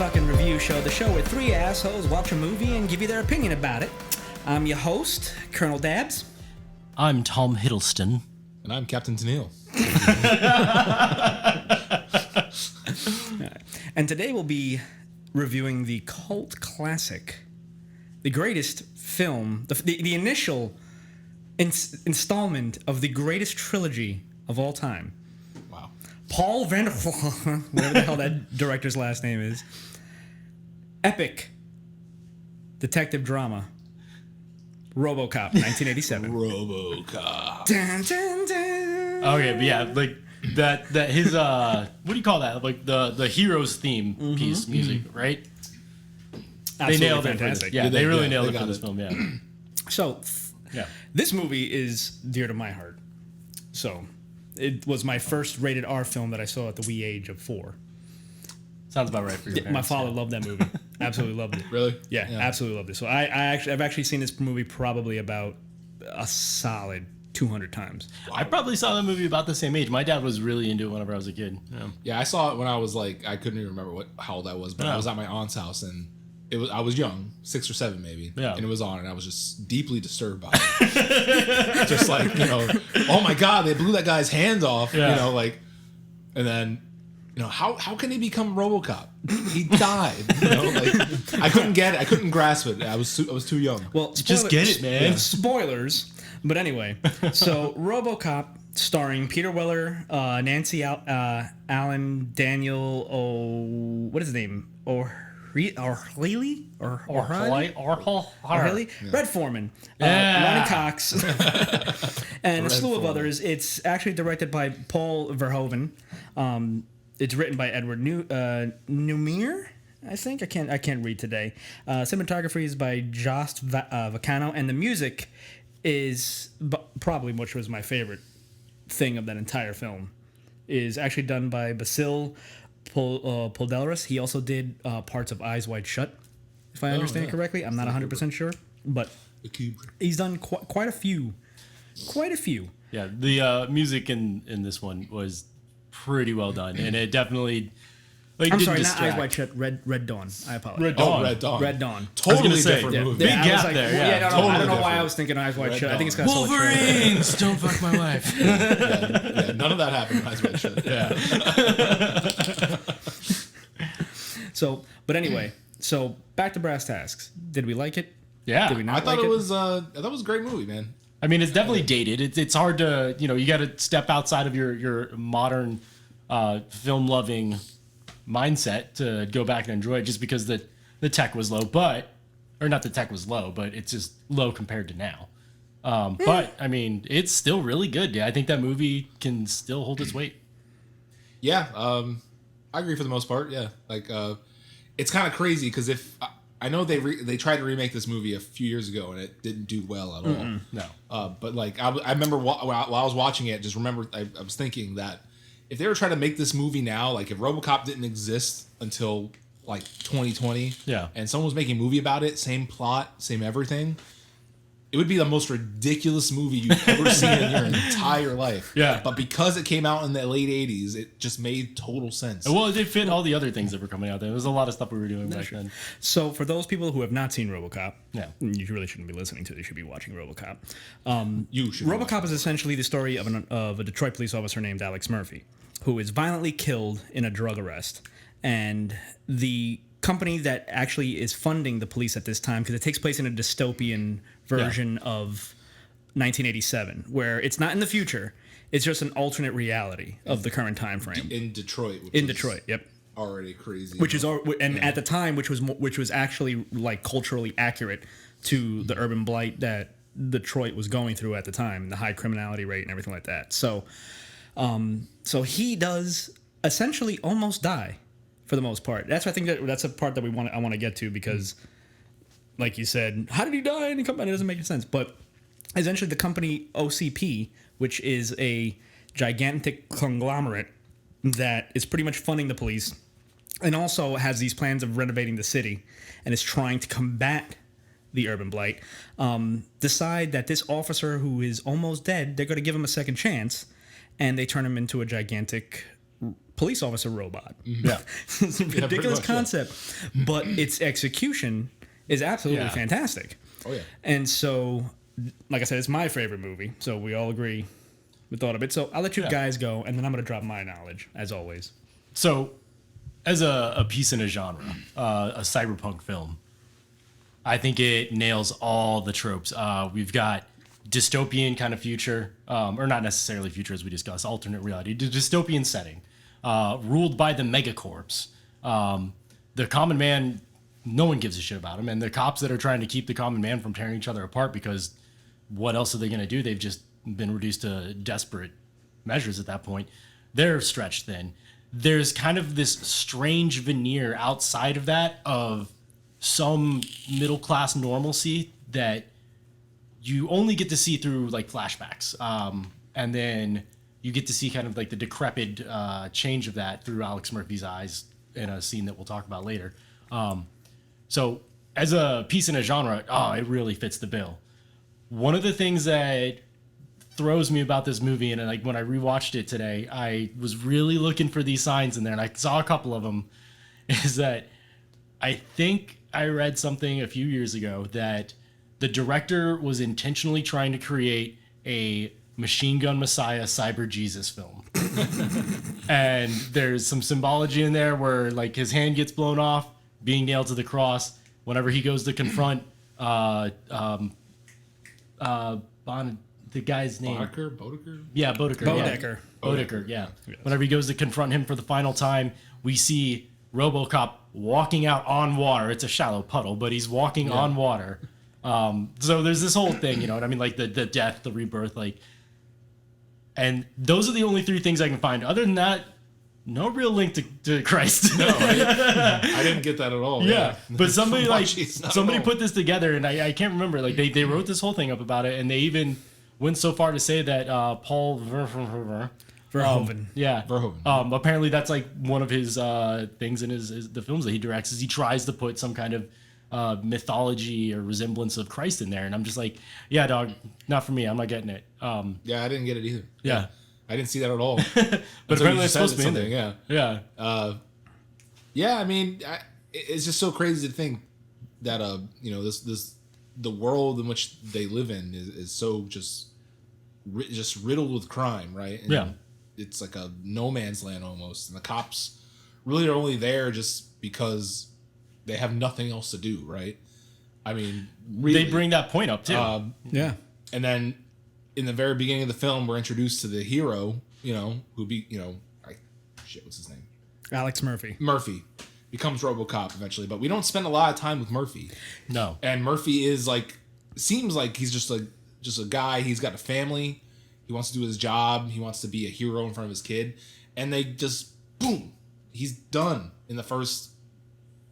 fucking review show, the show where three assholes watch a movie and give you their opinion about it. I'm your host, Colonel Dabs. I'm Tom Hiddleston. And I'm Captain Tennille. And today we'll be reviewing the cult classic, the greatest film, the initial installment of the greatest trilogy of all time. Wow. Paul Van der Whaal, whatever the hell that director's last name is. Epic detective drama. RoboCop, 1987. RoboCop. Dun, dun, dun. Okay, but yeah, like that his what do you call that? Like the hero's theme piece music, right? Absolutely They nailed fantastic. it. Yeah, they really nailed they it for got this it. film. Yeah. So, Yeah. this movie is dear to my heart. So, it was my first rated R film that I saw at the wee age of 4. Sounds about right for your parents. My father loved that movie. Absolutely loved it. Really? Yeah, absolutely loved it. So I've actually seen this movie probably about a solid 200 times. I probably saw that movie about the same age. My dad was really into it whenever I was a kid. Yeah. Yeah, I saw it when I was like, I couldn't even remember how old I was, but I was at my aunt's house and I was young, 6 or 7 maybe, Yeah. and it was on, and I was just deeply disturbed by it. Just like, oh my God, they blew that guy's hand off, Yeah. and then, how can he become RoboCop? He died, like I couldn't get it, I couldn't grasp it. I was too young. Well, Just get it, man. Spoilers. But anyway, so RoboCop, starring Peter Weller, Nancy Allen, Daniel, what is his name? O'Reilly? Red Foreman, Ronnie Cox, and a slew of others. It's actually directed by Paul Verhoeven. It's written by Edward Numere, I think. I can't read today. Cinematography is by Jost Vacano, and the music is probably, which was my favorite thing of that entire film, is actually done by Basil Poldelris. He also did parts of Eyes Wide Shut, if I understand correctly. I'm not 100% sure, but he's done quite a few. Yeah, the music in this one was pretty well done, and it definitely I'm didn't sorry, distract. not Eyes Wide Shut. Red Dawn. I apologize. Red Dawn. Red Dawn. Red Dawn. Totally gonna say, different Yeah, movie. Big I was gap like, there, well, yeah. no, Totally I don't know why different. I was thinking Eyes Wide Red Shut. I think it's Dawn. got so Wolverines, don't fuck my wife. Yeah, none of that happened in Eyes Wide Shut. Yeah. So, but anyway, so back to brass tacks. Did we like it? Yeah. Did we not I thought like it was a great movie, man. I mean, it's definitely dated. It's hard to, you got to step outside of your modern film loving mindset to go back and enjoy it, just because the tech was low, but it's just low compared to now. But I mean, it's still really good. I think that movie can still hold its weight. Yeah, I agree for the most part. Yeah, it's kind of crazy because if I know they tried to remake this movie a few years ago and it didn't do well at all. No. But I remember while I was watching it, I was thinking that if they were trying to make this movie now, like if RoboCop didn't exist until like 2020, Yeah. and someone was making a movie about it, same plot, same everything, it would be the most ridiculous movie you've ever seen in your entire life. Yeah. But because it came out in the late 80s, it just made total sense. Well, it did fit all the other things that were coming out there. There was a lot of stuff we were doing back then. So, for those people who have not seen RoboCop, Yeah. you really shouldn't be listening to it. You should be watching RoboCop. You should. RoboCop is essentially the story of a Detroit police officer named Alex Murphy, who is violently killed in a drug arrest. And the company that actually is funding the police at this time, because it takes place in a dystopian version of 1987, where it's not in the future, it's just an alternate reality of the current time frame. in Detroit. Detroit, yep. Already crazy. At the time, which was actually like culturally accurate to the urban blight that Detroit was going through at the time, the high criminality rate and everything like that. So he does essentially almost die for the most part. That's I think that's a part that I want to get to, because, like you said, how did he die? And it doesn't make any sense. But essentially, the company OCP, which is a gigantic conglomerate that is pretty much funding the police, and also has these plans of renovating the city, and is trying to combat the urban blight, decide that this officer who is almost dead, they're going to give him a second chance, and they turn him into a gigantic police officer robot. Yeah. It's a ridiculous much, yeah. concept, but its execution is absolutely Yeah. fantastic. Oh, yeah. And so, like I said, it's my favorite movie. So we all agree with all of it. So I'll let you Yeah. guys go, and then I'm going to drop my knowledge, as always. So, as a piece in a genre, a cyberpunk film, I think it nails all the tropes. We've got dystopian kind of future, or not necessarily future as we discussed, alternate reality, dystopian setting, ruled by the megacorps. The common man, no one gives a shit about him, and the cops that are trying to keep the common man from tearing each other apart, because what else are they going to do? They've just been reduced to desperate measures at that point. They're stretched thin. There's kind of this strange veneer outside of that of some middle class normalcy that you only get to see through like flashbacks, and then you get to see kind of like the decrepit change of that through Alex Murphy's eyes in a scene that we'll talk about later. So as a piece in a genre, it really fits the bill. One of the things that throws me about this movie, and like when I rewatched it today, I was really looking for these signs in there, and I saw a couple of them, is that I think I read something a few years ago that the director was intentionally trying to create a Machine Gun Messiah Cyber Jesus film. And there's some symbology in there where like his hand gets blown off, being nailed to the cross. Whenever he goes to confront the guy's name. Bodecker? Yeah, Bodecker. Bodecker. Yeah. Bodecker, yeah. Whenever he goes to confront him for the final time, we see RoboCop walking out on water. It's a shallow puddle, but he's walking on water. So there's this whole thing, you know what I mean? Like the death, the rebirth, like. And those are the only three things I can find. Other than that, no real link to Christ. No, I didn't get that at all. Yeah, but somebody like Jeez, not somebody at all. put this together, and I can't remember. Like they wrote this whole thing up about it, and they even went so far to say that Paul Verhoeven. Verhoeven. apparently that's like one of his things in the films that he directs is he tries to put some kind of mythology or resemblance of Christ in there, and I'm just like, yeah, dog, not for me. I'm not getting it. Yeah, I didn't get it either. Yeah. I didn't see that at all. But apparently it's supposed to be in there. Yeah. Yeah. Yeah, I mean, it's just so crazy to think that the world in which they live in is so just riddled with crime, right? And Yeah. it's like a no man's land almost, and the cops really are only there just because they have nothing else to do, right? I mean, really, They bring that point up too. Yeah. and then in the very beginning of the film, we're introduced to the hero, what's his name? Alex Murphy. Murphy becomes RoboCop eventually, but we don't spend a lot of time with Murphy. No. And Murphy is seems like he's just a guy. He's got a family. He wants to do his job. He wants to be a hero in front of his kid. And they just, boom, he's done in the first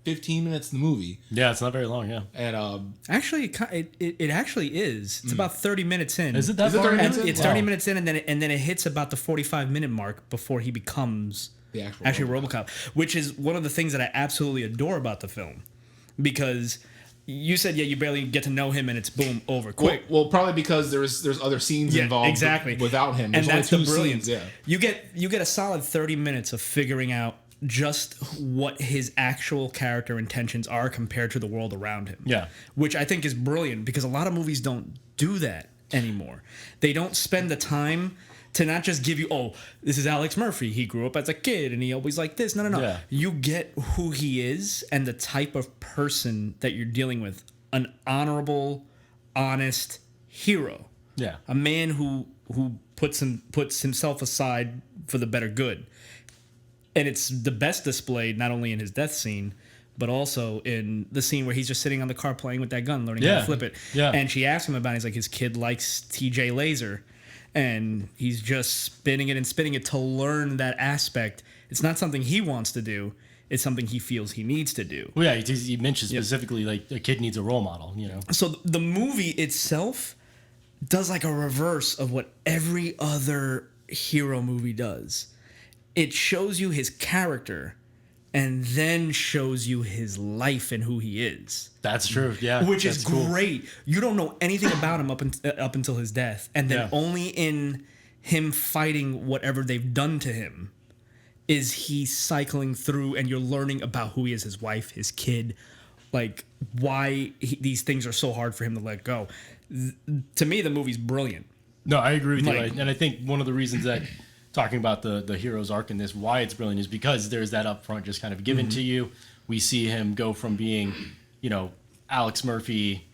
15 minutes of the movie. Yeah, it's not very long. Yeah. And Actually, it actually is. It's about 30 minutes in. Is it that Is it far? 30 in? minutes in? It's 30 minutes in, and then it hits about the 45-minute mark before he becomes the actually RoboCop, which is one of the things that I absolutely adore about the film, because you said you barely get to know him, and it's boom over quick. Well, probably because there's other scenes involved exactly. without him. And There's that's only the two brilliance. scenes, yeah. You get a solid 30 minutes of figuring out just what his actual character intentions are compared to the world around him. Yeah. Which I think is brilliant, because a lot of movies don't do that anymore. They don't spend the time to not just give you, this is Alex Murphy. He grew up as a kid and he always like this. No. Yeah. You get who he is and the type of person that you're dealing with. An honorable, honest hero. Yeah. A man who puts himself aside for the better good. And it's the best displayed not only in his death scene, but also in the scene where he's just sitting on the car playing with that gun, learning how to flip it. Yeah. And she asks him about it. He's like, his kid likes TJ Laser. And he's just spinning it and spinning it to learn that aspect. It's not something he wants to do. It's something he feels he needs to do. Well, yeah, he mentioned specifically like a kid needs a role model, So the movie itself does like a reverse of what every other hero movie does. It shows you his character and then shows you his life and who he is. That's true. Yeah. Which that's is cool. great. You don't know anything about him up until his death. And then Yeah. only in him fighting whatever they've done to him is he cycling through and you're learning about who he is, his wife, his kid, like why these things are so hard for him to let go. To me, the movie's brilliant. No, I agree with Like- you. And I think one of the reasons that talking about the hero's arc in this, why it's brilliant, is because there's that upfront just kind of given to you. We see him go from being, Alex Murphy,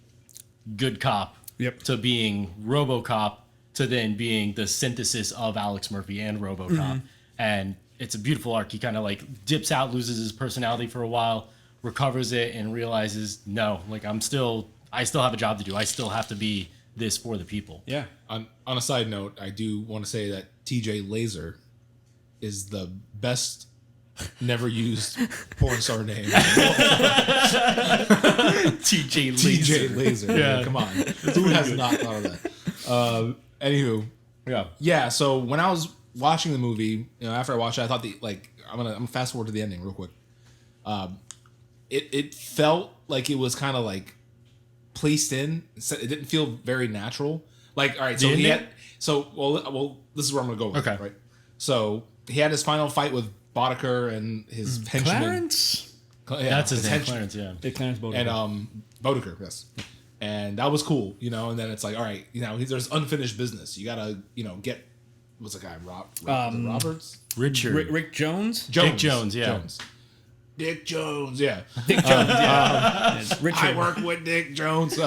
good cop, Yep. to being RoboCop, to then being the synthesis of Alex Murphy and RoboCop. And it's a beautiful arc. He kind of like dips out, loses his personality for a while, recovers it, and realizes, no, like I still have a job to do. I still have to be this for the people. Yeah. On a side note, I do want to say that TJ Laser is the best never used porn star name. TJ Laser. TJ Laser. Yeah. Come on. Who has not thought of that? Anywho, yeah. So when I was watching the movie, after I watched it, I thought I'm gonna fast forward to the ending real quick. It felt like it was kind of like placed in. It didn't feel very natural. Like, all right, so well, this is where I'm gonna go with it, right? So he had his final fight with Boddicker and his henchmen. Clarence? Yeah, That's his name, henchmen. Clarence, yeah. Yeah, Clarence Boddicker. And Boddicker, yes. And that was cool, And then it's like, all right, there's unfinished business. You gotta, get what's the guy, Roberts, Richard. Rick Jones? Dick Jones, yeah. Dick Jones, yeah. Dick Jones, yeah. Richard. I work with Dick Jones.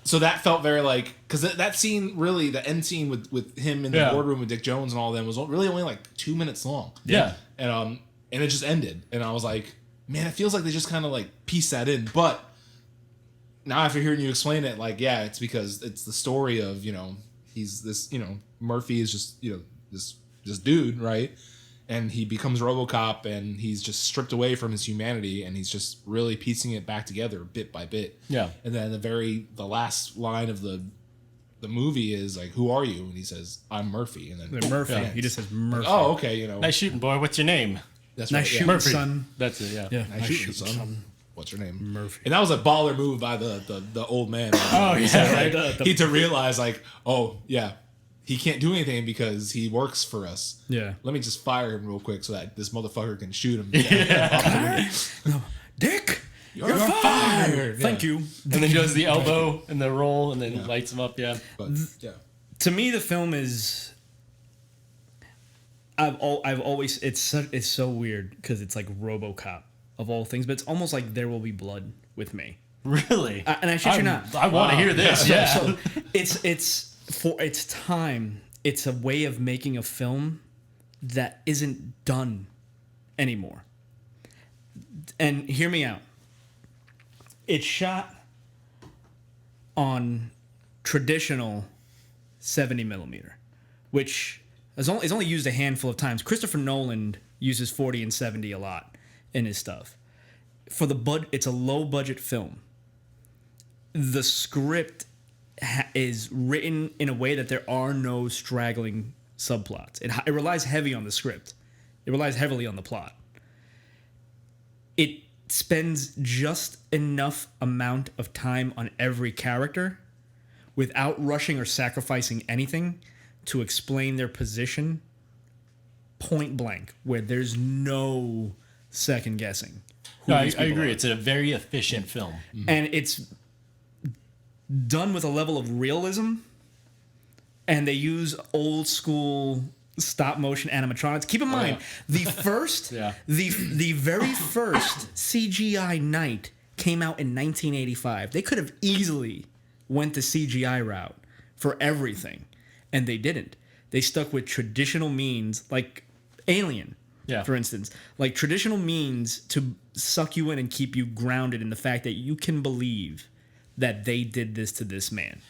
So that felt very like, because that scene, really, the end scene with him in the boardroom with Dick Jones and all of them was really only like 2 minutes long. Yeah. And it just ended. And I was like, man, it feels like they just kind of like pieced that in. But now after hearing you explain it, like, yeah, it's because it's the story of, he's this, Murphy is just, this dude, right? And he becomes RoboCop, and he's just stripped away from his humanity, and he's just really piecing it back together bit by bit. Yeah. And then the last line of the movie is like, "Who are you?" And he says, "I'm Murphy." And then Murphy. yeah. He just says Murphy. Oh, okay. Nice shooting, boy. What's your name? That's Nice right. shooting, Murphy. son. That's it, yeah. Yeah. Nice shooting, son. What's your name? Murphy. And that was a baller move by the old man. Oh, yeah, right. He to realize like, oh yeah, he can't do anything because he works for us. Yeah. Let me just fire him real quick so that this motherfucker can shoot him. No. Dick, you're fired. Thank you. And then he does the elbow and the roll, and then lights him up, yeah. But yeah. To me, the film is. I've always it's so weird because it's like RoboCop of all things, but it's almost like There Will Be Blood with me. Really? And I shit you not. I want to hear this, yeah. So it's for its time, it's a way of making a film that isn't done anymore. And hear me out. It's shot on traditional 70 millimeter, which is only used a handful of times. Christopher Nolan uses 40 and 70 a lot in his stuff. For it's a low budget film. The script is written in a way that there are no straggling subplots. It relies heavy on the script. It relies heavily on the plot. It spends just enough amount of time on every character without rushing or sacrificing anything to explain their position point blank, where there's no second guessing. No, I agree. It's a very efficient film. And it's done with a level of realism, and they use old school stop motion animatronics. Keep in mind, the first, the very first CGI Knight came out in 1985. They could have easily went the CGI route for everything, and they didn't. They stuck with traditional means, like Alien, for instance, like traditional means to suck you in and keep you grounded in the fact that you can believe that they did this to this man.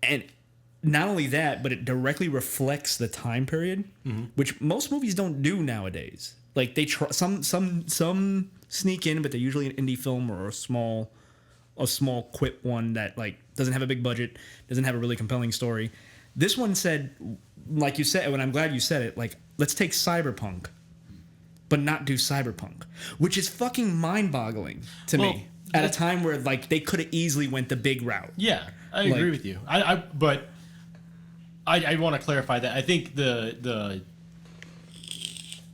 And not only that, but it directly reflects the time period, which most movies don't do nowadays. Like they try, some sneak in, but they're usually an indie film or a small quip one that like doesn't have a big budget, doesn't have a really compelling story. This one said, like you said, and I'm glad you said it, like, let's take Cyberpunk, but not do Cyberpunk, which is fucking mind-boggling to me. At a time where like they could have easily went the big route. Yeah, I agree with you. But I want to clarify that. I think the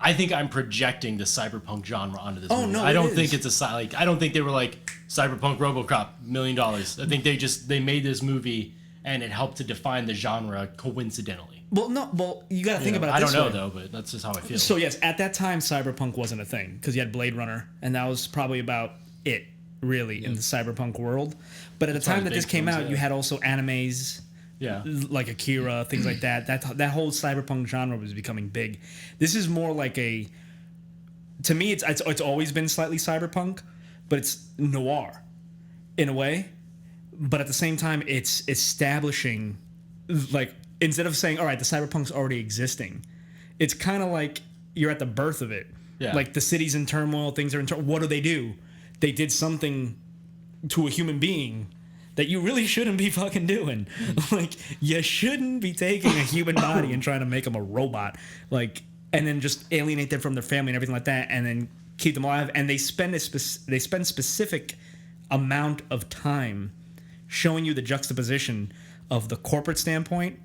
I think I'm projecting the cyberpunk genre onto this movie. no, I don't it think is. it's I don't think they were like cyberpunk RoboCop $1 million. I think they made this movie and it helped to define the genre coincidentally. Well, no, well, you got to think about it I this don't know way. though, but that's just how I feel. So yes, at that time, cyberpunk wasn't a thing because you had Blade Runner, and that was probably about it, really, in the cyberpunk world. But at the time probably that this big came films, out, yeah. you had also animes yeah. like Akira, things like that. That whole cyberpunk genre was becoming big. This is more like to me, it's always been slightly cyberpunk, but it's noir in a way. But at the same time, it's establishing, like, instead of saying, all right, the cyberpunk's already existing, it's kind of like you're at the birth of it. Yeah. Like, the city's in turmoil, things are in turmoil. What do? They did something to a human being that you really shouldn't be fucking doing. Like, you shouldn't be taking a human body and trying to make them a robot. Like, and then just alienate them from their family and everything like that, and then keep them alive. And they spend specific amount of time showing you the juxtaposition of the corporate standpoint,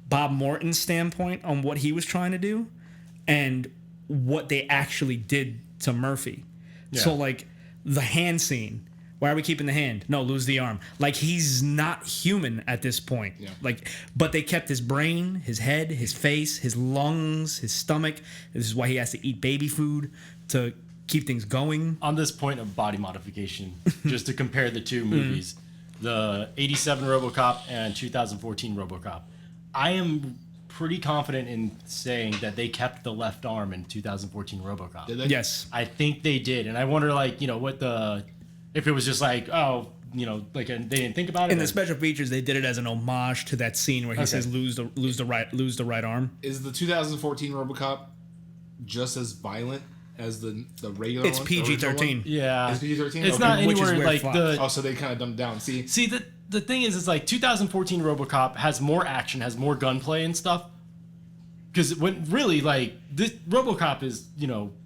Bob Morton's standpoint on what he was trying to do, and what they actually did to Murphy. Yeah. So, like, the hand scene. Why are we keeping the hand? No, lose the arm. Like, he's not human at this point. Yeah. Like, but they kept his brain, his head, his face, his lungs, his stomach. This is why he has to eat baby food to keep things going. On this point of body modification, just to compare the two movies, the 87 RoboCop and 2014 RoboCop, I am pretty confident in saying that they kept the left arm in 2014 RoboCop. Did they? Yes. I think they did, and I wonder, like, what if it was just like, oh, like they didn't think about it. In the special features, they did it as an homage to that scene where he says lose the right arm. Is the 2014 RoboCop just as violent as the regular It's one? PG-13. Yeah, It's PG-13? It's Okay. not Which is anywhere where like Fox- the. Oh, so they kind of dumbed down. See, The thing is, it's like 2014 RoboCop has more action, has more gunplay and stuff. Because when really, like, this RoboCop is,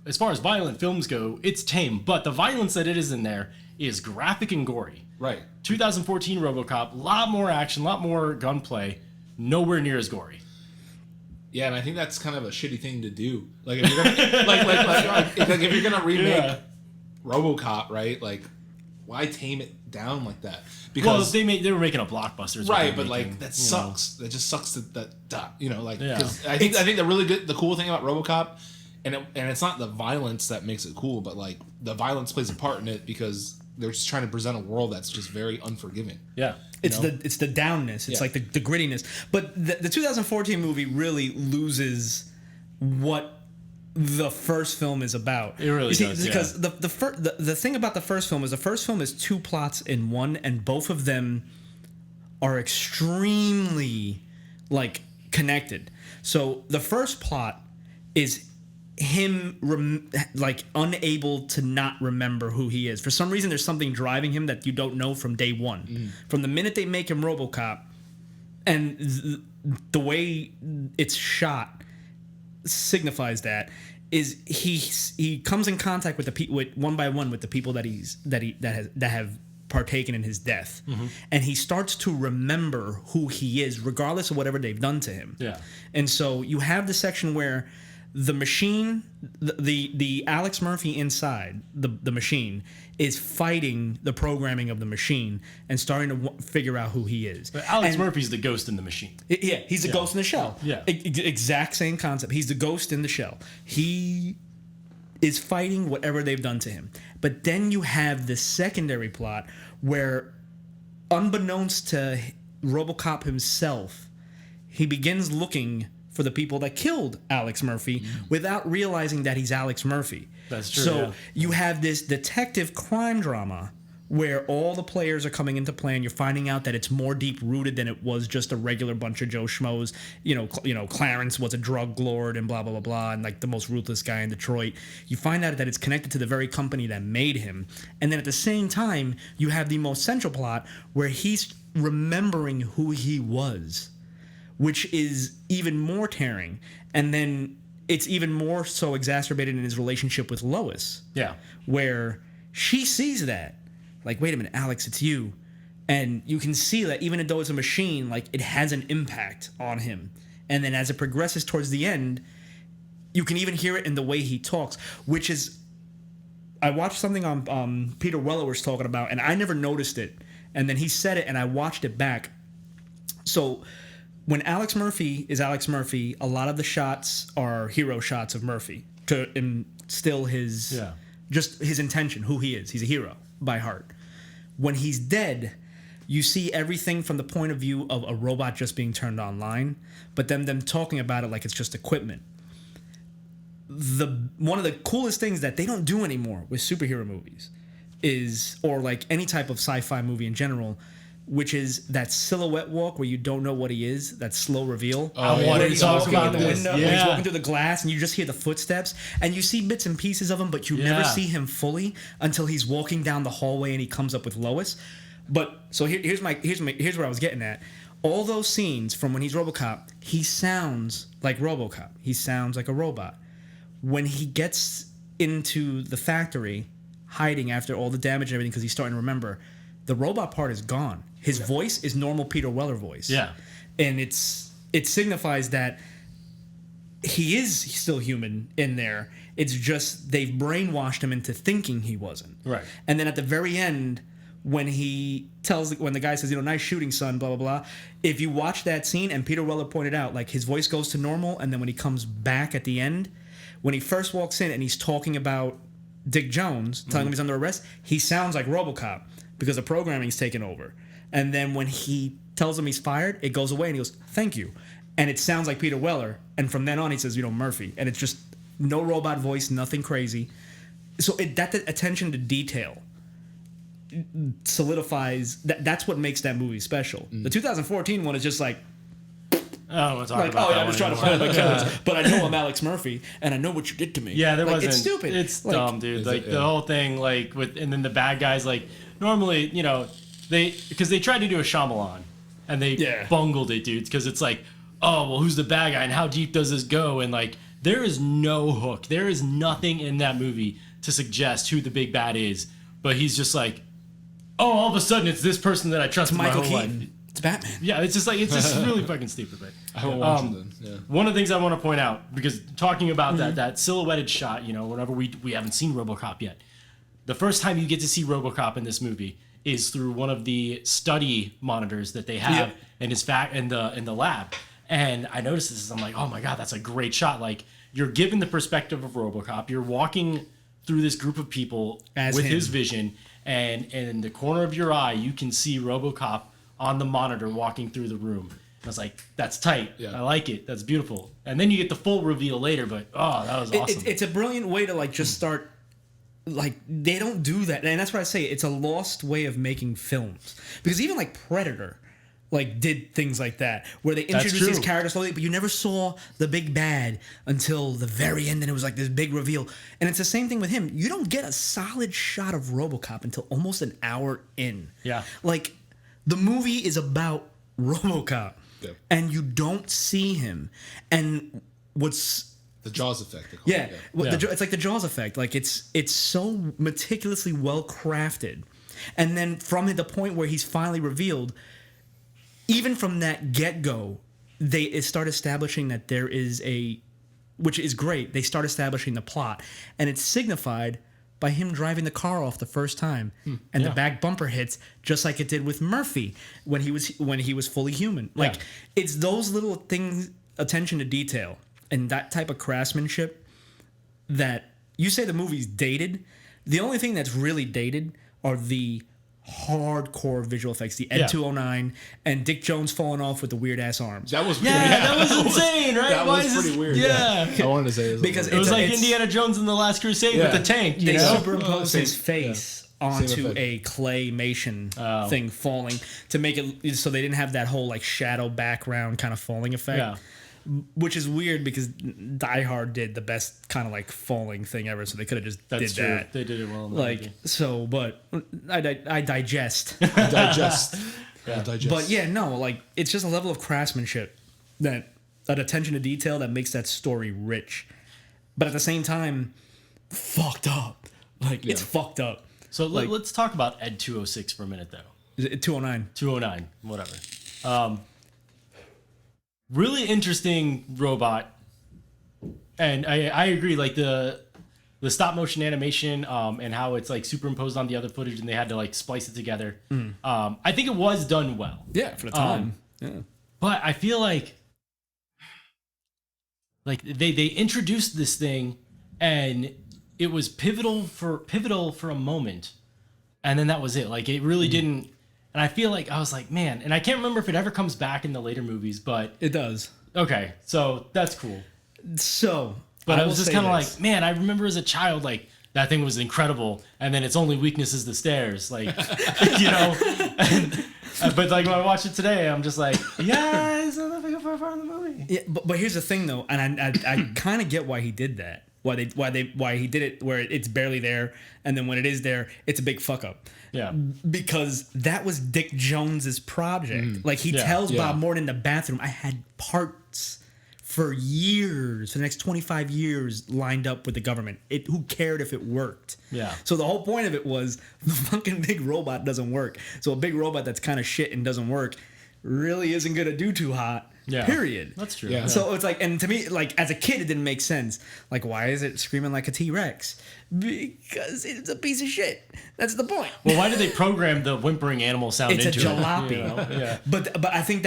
as far as violent films go, it's tame. But the violence that it is in there is graphic and gory. right. 2014 RoboCop, a lot more action, a lot more gunplay, nowhere near as gory. Yeah, and I think that's kind of a shitty thing to do. Like if you're gonna like if you're gonna remake RoboCop, right? Like, why tame it down like that? Well, they were making a blockbuster, is what right, they're but making, like that sucks. That just sucks. Like Yeah. because I think the really good, the cool thing about RoboCop, and it's not the violence that makes it cool, but like the violence plays a part in it because they're just trying to present a world that's just very unforgiving. Yeah. It's the downness. It's Yeah. like the grittiness. But the 2014 movie really loses what the first film is about. It really You does, because the thing about the first film is two plots in one, and both of them are extremely like connected. So the first plot is him like unable to not remember who he is. For some reason, there's something driving him that you don't know from day one. From the minute they make him RoboCop, and the way it's shot signifies that is he comes in contact with the people one by one with the people that have partaken in his death, and he starts to remember who he is regardless of whatever they've done to him. Yeah. And so you have the section where the machine, the Alex Murphy inside the machine is fighting the programming of the machine and starting to figure out who he is. But Alex And- Murphy's the ghost in the machine. yeah, he's the ghost in the shell. Yeah. Exact same concept. He's the ghost in the shell. He is fighting whatever they've done to him. But then you have the secondary plot where, unbeknownst to RoboCop himself, he begins looking for the people that killed Alex Murphy without realizing that he's Alex Murphy. That's true, So yeah. you have this detective crime drama where all the players are coming into play, and you're finding out that it's more deep rooted than it was just a regular bunch of Joe Schmoes. Clarence was a drug lord and blah blah blah blah, and like the most ruthless guy in Detroit. You find out that it's connected to the very company that made him, and then at the same time, you have the most central plot where he's remembering who he was, which is even more tearing, and then it's even more so exacerbated in his relationship with Lois. Yeah. Where she sees that, like, wait a minute, Alex, it's you. And you can see that even though it's a machine, like, it has an impact on him. And then as it progresses towards the end, you can even hear it in the way he talks, which is, I watched something on Peter Weller was talking about, and I never noticed it. And then he said it, and I watched it back. So when Alex Murphy is Alex Murphy, a lot of the shots are hero shots of Murphy to instill his just his intention, who he is. He's a hero by heart. When he's dead, you see everything from the point of view of a robot just being turned online, but then them talking about it like it's just equipment. One of the coolest things that they don't do anymore with superhero movies is, or like any type of sci-fi movie in general, which is that silhouette walk where you don't know what he is, that slow reveal. I wanted to talk about the this. window, when he's walking through the glass, and you just hear the footsteps, and you see bits and pieces of him, but you never see him fully until he's walking down the hallway and he comes up with Lois. But so here's where I was getting at. All those scenes from when he's RoboCop, he sounds like RoboCop. He sounds like a robot. When he gets into the factory, hiding after all the damage and everything, because he's starting to remember, the robot part is gone. His voice is normal Peter Weller voice. Yeah, and it signifies that he's still human in there. It's just they've brainwashed him into thinking he wasn't. Right. And then at the very end, when the guy says, nice shooting, son, blah, blah, blah. If you watch that scene, and Peter Weller pointed out, like, his voice goes to normal, and then when he comes back at the end, when he first walks in and he's talking about Dick Jones, telling him he's under arrest, he sounds like RoboCop because the programming's taken over. And then when he tells him he's fired, it goes away and he goes, thank you. And it sounds like Peter Weller. And from then on, he says, Murphy. And it's just no robot voice, nothing crazy. So that attention to detail solidifies that's what makes that movie special. The 2014 one is just like, I'm just trying to find my couch, but I know I'm Alex Murphy and I know what you did to me. Yeah, wasn't. It's stupid. It's dumb, dude. The whole thing, and then the bad guys, normally, because they tried to do a Shyamalan and they bungled it, dude. Because it's like, oh well, who's the bad guy and how deep does this go? And there is no hook. There is nothing in that movie to suggest who the big bad is. But he's just like, oh, all of a sudden it's this person that I trusted my whole life. It's Batman. Yeah, it's just really fucking stupid. But I won't watch it then. Yeah. One of the things I want to point out, because talking about that silhouetted shot, whenever we haven't seen RoboCop yet, the first time you get to see RoboCop in this movie is through one of the study monitors that they have in the lab. And I noticed this, I'm like, oh my god, that's a great shot. Like, you're given the perspective of RoboCop. You're walking through this group of people with his vision, and in the corner of your eye, you can see RoboCop on the monitor walking through the room. I was like, that's tight. Yeah. I like it. That's beautiful. And then you get the full reveal later, but that was awesome. It's a brilliant way to just start. They don't do that, and that's what I say. It's a lost way of making films, because even Predator, did things like that where they introduced these characters slowly, but you never saw the big bad until the very end, and it was this big reveal. And it's the same thing with him. You don't get a solid shot of RoboCop until almost an hour in. Yeah, the movie is about RoboCop, and you don't see him. And what's the Jaws effect? It's like the Jaws effect. It's so meticulously well crafted, and then from the point where he's finally revealed, even from that get go, they start establishing that there is which is great. They start establishing the plot, and it's signified by him driving the car off the first time, and the back bumper hits just like it did with Murphy when he was fully human. It's those little things, attention to detail, and that type of craftsmanship that you say the movie's dated. The only thing that's really dated are the hardcore visual effects, the Ed 209 and Dick Jones falling off with the weird ass arms. That was that was insane, right? That was pretty weird. Yeah. I wanted to say this because it was like Indiana Jones in the Last Crusade with the tank. They superimposed his face onto a claymation thing falling to make it so they didn't have that whole shadow background kind of falling effect. Yeah. Which is weird because Die Hard did the best kind of falling thing ever, so they could have just did that. They did it well. But I digest. Digest. But it's just a level of craftsmanship that attention to detail that makes that story rich, but at the same time, fucked up. It's fucked up. So let's talk about Ed 206 for a minute, though. Is it 209? 209, whatever. Really interesting robot And I agree. Like the stop motion animation and how it's like superimposed on the other footage and they had to like splice it together. I think it was done well. Yeah, for the time. Yeah. But I feel like they introduced this thing and it was pivotal for a moment, and then that was it. Like it really didn't. And I feel like I was like, man, and I can't remember if it ever comes back in the later movies, but It does. okay, so that's cool. So, But I will was just say kind of this. like, man, I remember as a child, like that thing was incredible, and then its only weakness is the stairs, like you know. But like when I watch it today, I'm just like, yeah, it's not that big of a part of the movie. Yeah, but here's the thing though, and I kind of get why he did that. Why he did it where it's barely there, and then when it is there, it's a big fuck up. Yeah. Because that was Dick Jones's project. Like he tells Bob Morton in the bathroom, I had parts for years, for the next 25 years, lined up with the government. Who cared if it worked? Yeah. So the whole point of it was the fucking big robot doesn't work. So a big robot that's kind of shit and doesn't work really isn't gonna do too hot. Yeah. Period. That's true. Yeah. So it's like, and to me, like as a kid, it didn't make sense. Like, why is it screaming like a T-Rex? Because it's a piece of shit. That's the point. Well, why did they program the whimpering animal sound It's a into jalopy. it? You know? Yeah. But I think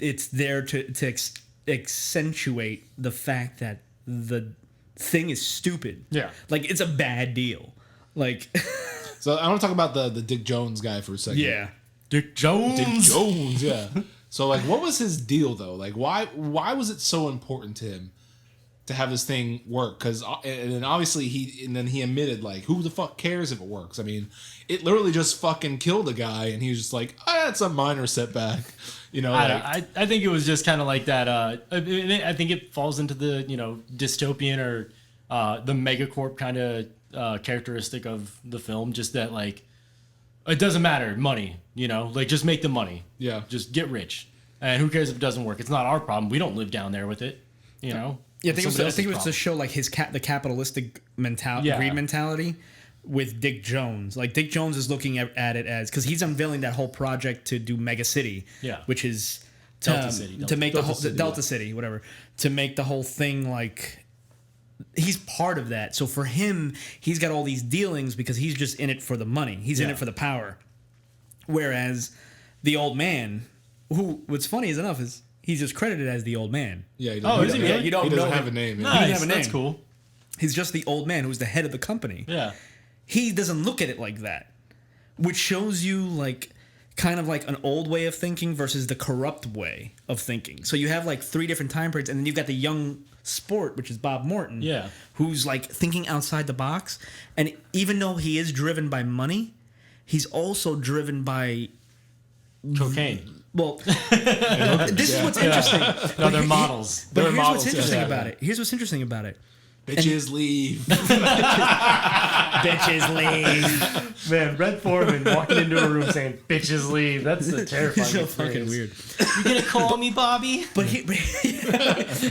it's there to accentuate the fact that the thing is stupid. Yeah. Like it's a bad deal. Like So I want to talk about the Dick Jones guy for a second. yeah. Dick Jones. Dick Jones, yeah. So like, what was his deal though? Like, why was it so important to him to have this thing work? Because and then obviously he admitted like, who the fuck cares if it works? I mean, it literally just fucking killed a guy, and he was just like, it's a minor setback, you know. I think it was just kind of like that. I think it falls into the dystopian or the megacorp kind of characteristic of the film. Just that like. It doesn't matter, money, like just make the money. Yeah. Just get rich. And who cares if it doesn't work? It's not our problem. We don't live down there with it, Yeah, I think it was to show like the capitalistic mentality, greed mentality with Dick Jones. Like Dick Jones is looking at it as, because he's unveiling that whole project to do Mega City, which is Delta City, to make the whole City, Delta City, whatever, to make the whole thing like. He's part of that. So for him, he's got all these dealings because he's just in it for the money. He's in it for the power. Whereas the old man, who what's funny is enough is he's just credited as the old man. Yeah. He is he really? Yeah, you don't He doesn't know have him. a name. Yeah. doesn't Nice, have a that's name. cool. He's just the old man who's the head of the company. Yeah. He doesn't look at it like that, which shows you like kind of like an old way of thinking versus the corrupt way of thinking. So you have like 3 different time periods, and then you've got the young sport, which is Bob Morton, who's like thinking outside the box. And even though he is driven by money, he's also driven by Cocaine. well. This is what's interesting. No, they're models. But They're here's models. what's interesting Yeah. about it. Here's what's interesting about it. Bitches leave. Bitches leave. Man, Red Foreman walking into a room saying, bitches leave. That's a terrifying So experience. fucking weird. You gonna call me Bobby? But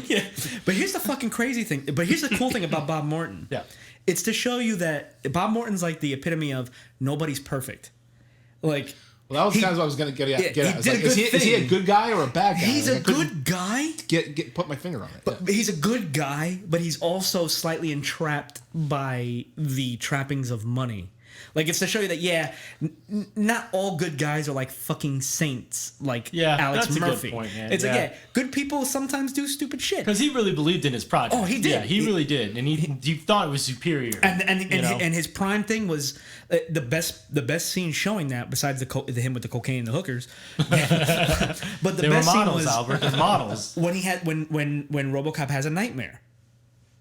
yeah. But here's the fucking crazy thing. But here's the cool thing about Bob Morton. Yeah. It's to show you that Bob Morton's like the epitome of nobody's perfect. Like Well, that was kind of what I was gonna get at. he I was did like, a good is he a thing. good guy or a bad guy? he's Like, a I couldn't good guy. put my finger on it. But he's a good guy, but he's also slightly entrapped by the trappings of money. Like it's to show you that not all good guys are like fucking saints, like Alex that's a good Murphy. point, man. It's Yeah. like good people sometimes do stupid shit. Because he really believed in his project. Oh, he did. Yeah, he really did, and he thought it was superior. And his prime thing was the best scene showing that, besides him with the cocaine and the hookers. But the they were best scene models, was Albert. They're models. when he had when RoboCop has a nightmare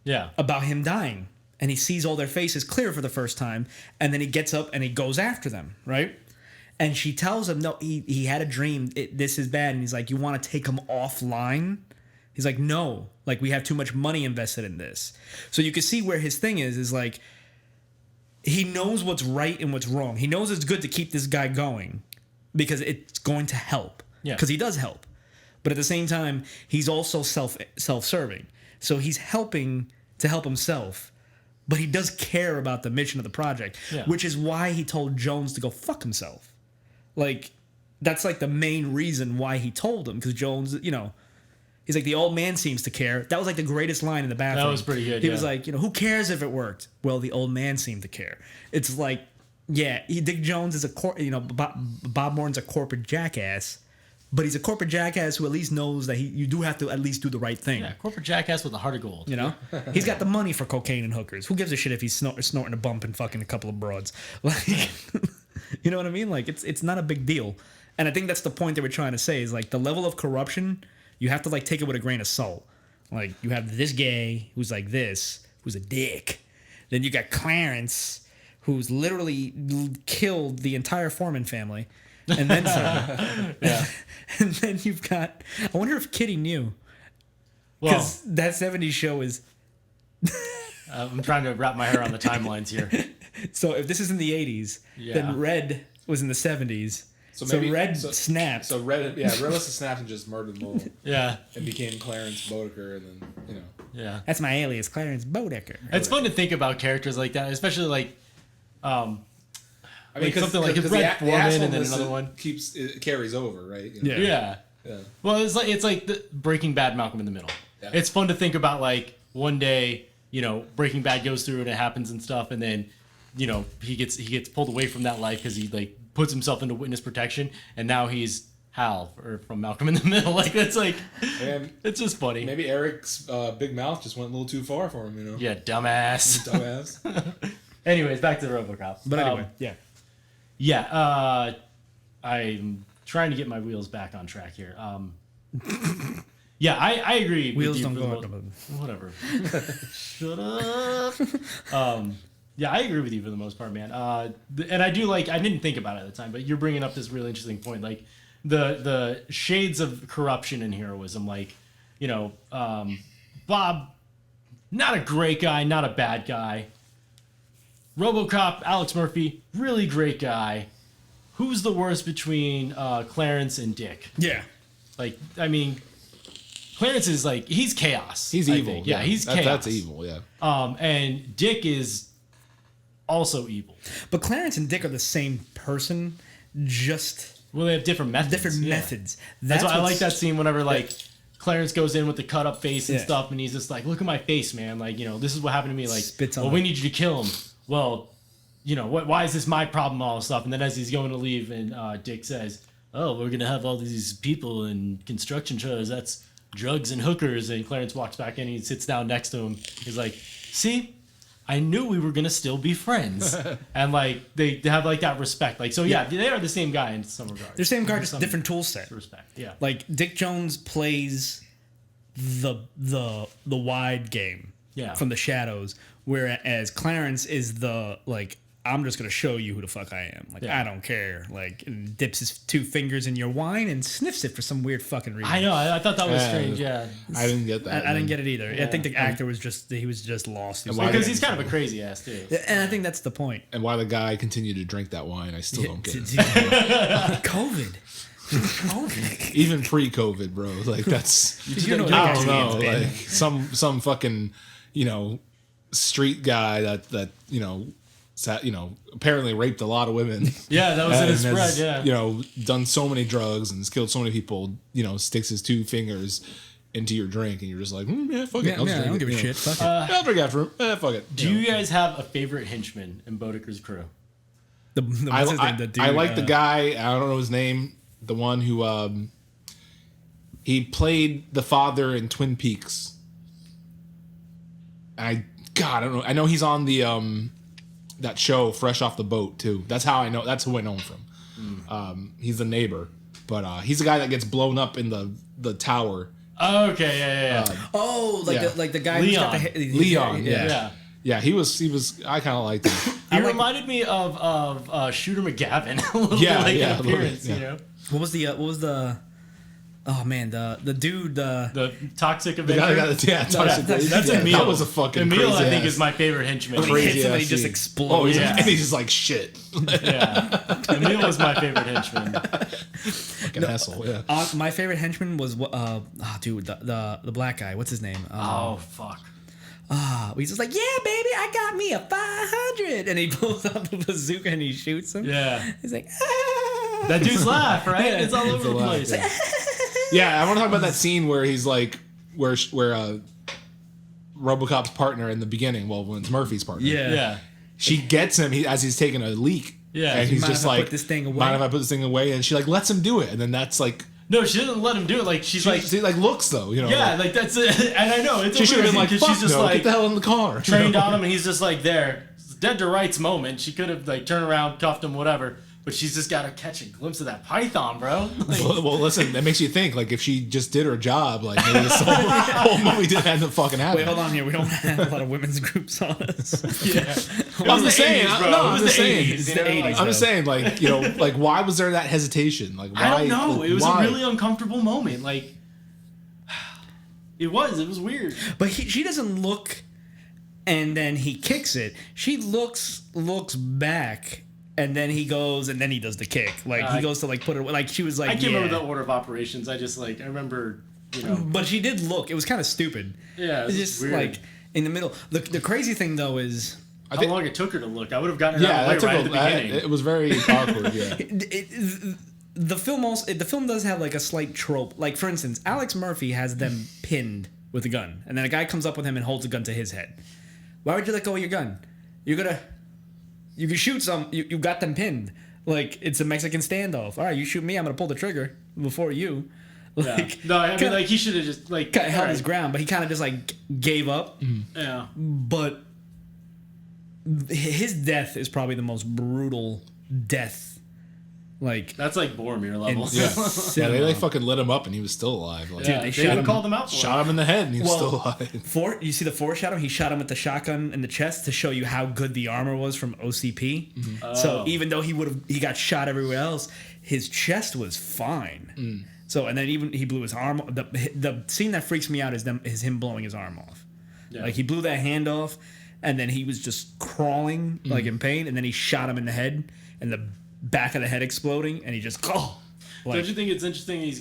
Yeah. about him dying, and he sees all their faces clear for the first time, and then he gets up and he goes after them, right? And she tells him, no, he had a dream. This is bad, and he's like, you want to take him offline? He's like, no, like we have too much money invested in this. So you can see where his thing is like he knows what's right and what's wrong. He knows it's good to keep this guy going because it's going to help. Yeah. Because he does help. But at the same time, he's also self-serving. So he's helping to help himself. But he does care about the mission of the project, which is why he told Jones to go fuck himself. Like, that's like the main reason why he told him. Because Jones, He's like, the old man seems to care. That was like the greatest line in the bathroom. That was pretty good, He yeah. was like, who cares if it worked? Well, the old man seemed to care. It's like, yeah, Dick Jones is Bob Morton's a corporate jackass, but he's a corporate jackass who at least knows that you do have to at least do the right thing. Yeah, corporate jackass with a heart of gold. You know, he's got the money for cocaine and hookers. Who gives a shit if he's snorting a bump and fucking a couple of broads? Like, you know what I mean? Like, it's not a big deal. And I think that's the point that we're trying to say is like the level of corruption. You have to like take it with a grain of salt. Like you have this gay who's like this, who's a dick. Then you got Clarence, who's literally killed the entire Foreman family, and then some. Yeah. And then you've got. I wonder if Kitty knew. Well, Because that '70s show is. I'm trying to wrap my hair on the timelines here. So if this is in the '80s, Yeah. then Red was in the '70s. So Red snapped. So Red must have snapped and just murdered them all Yeah. and became Clarence Bodeker, and then Yeah. That's my alias, Clarence Bodeker. It's fun to think about characters like that, especially like I mean, Like something like his Red Foreman and then another one. it carries over, right? Yeah. Yeah. Well, it's like the Breaking Bad, Malcolm in the Middle. Yeah. It's fun to think about like one day, Breaking Bad goes through and it happens and stuff, and then, he gets pulled away from that life because he like puts himself into witness protection, and now he's Hal or from Malcolm in the Middle. Like that's like, And it's just funny. maybe Eric's big mouth just went a little too far for him, Yeah, dumbass. Dumbass. Anyways, back to the RoboCop. But anyway, yeah. Yeah, I'm trying to get my wheels back on track here. Yeah, I agree. Wheels with you don't for go the up. most, whatever. Shut up. Yeah, I agree with you for the most part, man. And I do like. I didn't think about it at the time, but you're bringing up this really interesting point, like the shades of corruption and heroism. Like, Bob, not a great guy, not a bad guy. RoboCop, Alex Murphy, really great guy. Who's the worst between Clarence and Dick? Yeah. Like, I mean, Clarence is like, he's chaos. He's I evil. think. Yeah, he's chaos. That's evil. Yeah. And Dick is also evil. But Clarence and Dick are the same person, just Well, they have different methods. different Yeah. methods. That's why I what's- like that scene whenever like Clarence goes in with the cut up face and Yeah. stuff, and he's just like, "Look at my face, man! Like, this is what happened to me. Like, Spits on well, it. we need you to kill him. Well, why is this my problem? All this stuff." And then as he's going to leave, and Dick says, "Oh, we're gonna have all these people in construction shows. That's drugs and hookers." And Clarence walks back in, and he sits down next to him. He's like, "See, I knew we were gonna still be friends." And like they have like that respect. Like, so yeah, they are the same guy in some regards. They're the same guy, just Some different tool set. respect. Yeah. Like Dick Jones plays the wide game Yeah. from the shadows, whereas Clarence is the like, I'm just gonna show you who the fuck I am. Like, Yeah. I don't care. Like, and dips his 2 fingers in your wine and sniffs it for some weird fucking reason. I know. I thought that was Yeah. strange. Yeah. I didn't get that. I didn't get it either. I think the Yeah. actor was just lost. He was why like- Because he's kind of a crazy ass too. and I think that's the point. And why the guy continued to drink that wine, I still don't get it. COVID. COVID. Even pre-COVID, bro. Like that's You know I that don't guy's know. hands, man. Like some fucking street guy that apparently raped a lot of women. Yeah, that was in his and spread. has, Yeah. done so many drugs and has killed so many people. Sticks his 2 fingers into your drink, and you're just like, yeah, fuck it. Yeah, I'll just I drink don't it, give a you know. shit. Fuck it. Yeah, I'll drink after him. Fuck it. Do you guys have a favorite henchman in Bodeker's crew? What's his name? The dude, I like the guy. I don't know his name. The one who he played the father in Twin Peaks. I don't know. I know he's on the that show Fresh Off the Boat too. That's how I know. That's who I know him from. He's the neighbor, but he's the guy that gets blown up in the tower. Oh, okay, yeah. Oh, Yeah. the guy who's got the Leon, yeah. Yeah. Yeah, he was. I kind of liked him. He reminded me of Shooter McGavin a little Yeah, bit, like yeah, in a little appearance, bit, yeah. What was the oh man, the dude The Toxic The Avenger. guy that got toxic. That's yeah, Emil. That was a fucking Emil, crazy I think, ass- is my favorite henchman. When he hits crazy him and he ass just scene. explodes. Oh, Yeah. and he's just like shit. Yeah. Emil was my favorite henchman. Fucking asshole. Yeah. My favorite henchman was dude, the black guy. What's his name? Oh, fuck. He's just like, yeah, baby, I got me a 500, and he pulls out the bazooka and he shoots him. Yeah. He's like, ah. That dude's laugh, right? It's all over the laugh, place. yeah. Yeah, I want to talk about that scene where he's like where RoboCop's partner in the beginning, well, when it's Murphy's partner, Yeah. she gets him as he's taking a leak. Yeah. And he's Mind just if I like, put this thing away? mind if I put this thing away? And she like lets him do it, and then that's like, No, she doesn't let him do it. Like she's like, she like looks though, you know. yeah, like that's it. And I know it's she a should have weird been like, thing, 'cause fuck she's just no, like get the hell in the car. trained on him, and he's just like there. It's dead to rights moment. She could have like turned around, cuffed him, whatever. But she's just got to catch a glimpse of that python, bro. Like, Well, listen, that makes you think. Like, if she just did her job, like maybe this whole movie didn't end up fucking happening. Wait, hold on here. We don't have a lot of women's groups on us. yeah. I'm just saying. I'm just saying. It's the 80s. I'm just saying, like, you know, like, why was there that hesitation? Like, why? I don't know. Like, It was why? a really uncomfortable moment. Like, it was weird. But she doesn't look, and then he kicks it. She looks back, and then he goes, and then he does the kick. Like he goes to like put it. Like she was like, I can't yeah. remember the order of operations. I just like I remember, you know. But she did look. It was kind of stupid. Yeah, It's it's just weird. like in the middle. The crazy thing though is. How long it took her to look? I would have gotten her Yeah, out of that the took way right at the beginning. it was very awkward. Yeah. The film does have like a slight trope. Like for instance, Alex Murphy has them pinned with a gun, and then a guy comes up with him and holds a gun to his head. Why would you let go of your gun? You can shoot some. You got them pinned. Like it's a Mexican standoff. All right, you shoot me, I'm gonna pull the trigger before you. Like, Yeah. No, I mean like he should have just like kind of held alright. his ground, but he kind of just like gave up. Yeah. But his death is probably the most brutal death. Like That's like Boromir level. Yeah. cinema. They like fucking lit him up and he was still alive. Like, Dude, Yeah, they they shot even him- called him out for shot him in the head and he was Well, still alive. You see the foreshadow? He shot him with the shotgun in the chest to show you how good the armor was from OCP. So Oh. even though he got shot everywhere else, his chest was fine. So and then even he blew his arm. The scene that freaks me out is him blowing his arm off. Yeah. Like he blew that hand off, and then he was just crawling like in pain, and then he shot him in the head, and the back of the head exploding, and he just like, Don't you think it's interesting? He's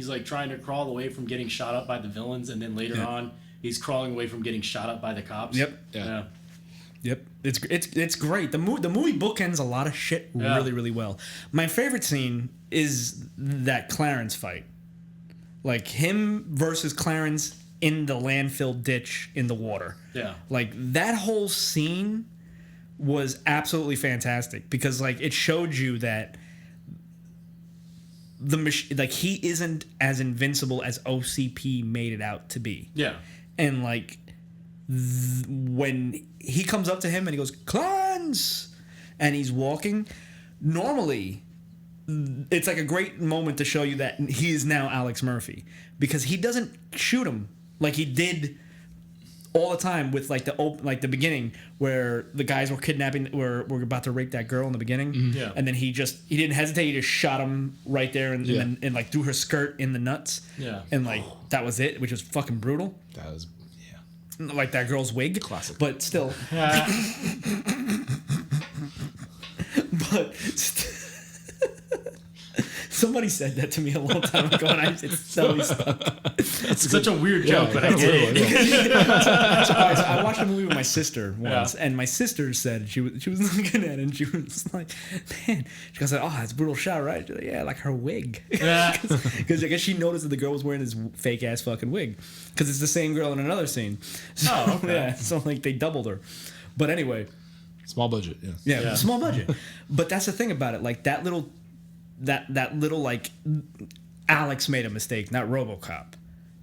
like trying to crawl away from getting shot up by the villains, and then later on he's crawling away from getting shot up by the cops. Yep. Yeah. Yep, it's great. The movie bookends a lot of shit Yeah. really, really well. My favorite scene is that Clarence fight, like him versus Clarence in the landfill ditch in the water. Yeah. Like that whole scene was absolutely fantastic because like it showed you that like he isn't as invincible as OCP made it out to be. Yeah. And like when he comes up to him and he goes, Clarence, and he's walking, normally it's like a great moment to show you that he is now Alex Murphy because he doesn't shoot him like he did all the time with like the beginning where the guys were kidnapping were about to rape that girl in the beginning. Yeah. And then he didn't hesitate, he just shot him right there and like threw her skirt in the nuts. Yeah. And like that was it, which was fucking brutal. That was, Like that girl's wig. Classic. But still. Yeah. Somebody said that to me a long time ago, and it's so stuck. It's such a weird joke, but I that's get a it. good one, yeah. So I watched a movie with my sister once, Yeah. and my sister said she was looking at it, and she was like, "Man," she goes, "Oh, it's a brutal shot, right?" She's like, "Yeah, like her wig," Yeah. because I guess she noticed that the girl was wearing this fake ass fucking wig, because it's the same girl in another scene. So, Oh, okay. Yeah, so like they doubled her, but anyway. Small budget, yeah. Yeah, small budget. But that's the thing about it. Like that little like Alex made a mistake, not RoboCop.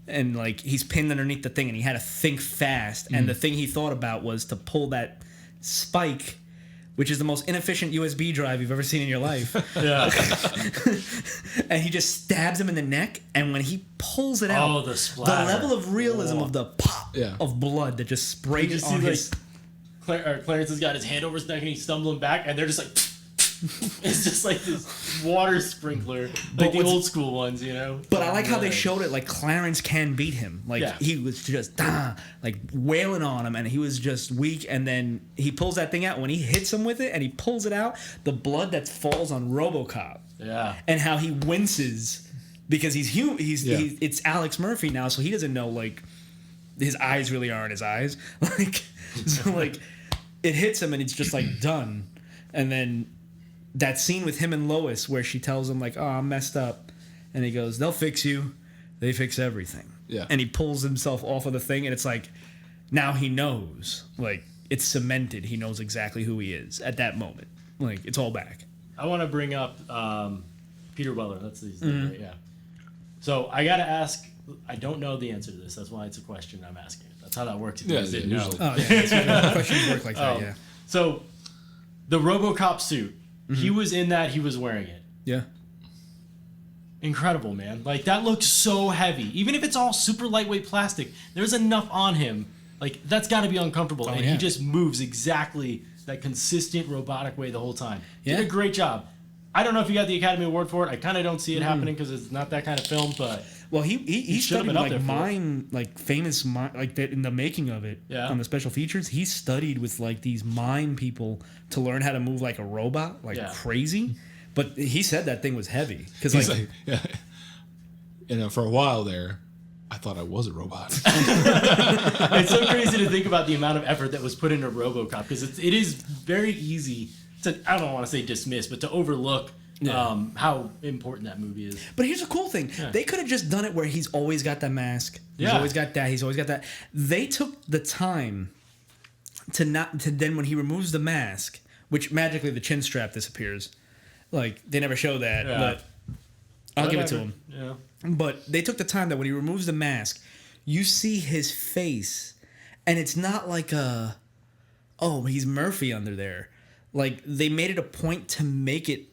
And like he's pinned underneath the thing and he had to think fast. And the thing he thought about was to pull that spike, which is the most inefficient USB drive you've ever seen in your life. Yeah. And he just stabs him in the neck. And when he pulls it out, Oh, the splatter. level of realism of the pop Yeah. of blood that just You sprays just on see his... Clarence has got his hand over his neck and he's stumbling back, and they're just like, it's just like this water sprinkler, like the what's- old school ones, you know. But I like how they Yeah. showed it. Like Clarence can beat him. Like Yeah. he was just like wailing on him, and he was just weak. And then he pulls that thing out. When he hits him with it, and he pulls it out, the blood that falls on RoboCop, Yeah. and how he winces because he's human. Yeah. It's Alex Murphy now, so he doesn't know like his eyes really aren't his eyes. Like so, like it hits him, and it's just like done. And then that scene with him and Lois where she tells him like, "Oh, I'm messed up," and he goes, "They'll fix you. They fix everything." Yeah. And he pulls himself off of the thing, and it's like, now he knows. Like, it's cemented. He knows exactly who he is at that moment. Like, it's all back. I want to bring up Peter Weller. That's his name, right? Yeah. So I got to ask. I don't know the answer to this. That's why it's a question I'm asking. That's how that works. If you guys didn't know. usually. Oh, yeah. That's why questions work like that, yeah. So the RoboCop suit, he was in that. He was wearing it. Yeah. Incredible, man. Like, that looks so heavy. Even if it's all super lightweight plastic, there's enough on him. Like, that's got to be uncomfortable. And he just moves exactly that consistent robotic way the whole time. Did a great job. I don't know if he got the Academy Award for it. I kind of don't see it happening because it's not that kind of film, but... Well, he should have studied been up like there for mime, like famous mime, like that in the making of it. Yeah. On the special features, he studied with like these mime people to learn how to move like a robot, like crazy. But he said that thing was heavy because like, yeah. And for a while there, I thought I was a robot. It's so crazy to think about the amount of effort that was put into RoboCop because it is very easy to, I don't want to say dismiss, but to overlook how important that movie is. But here's a cool thing: they could have just done it where he's always got that mask. He's always got that. He's always got that. They took the time to then when he removes the mask, which magically the chin strap disappears. Like they never show that, but I'll give it to him. Yeah. But they took the time that when he removes the mask, you see his face, and it's not like he's Murphy under there. Like they made it a point to make it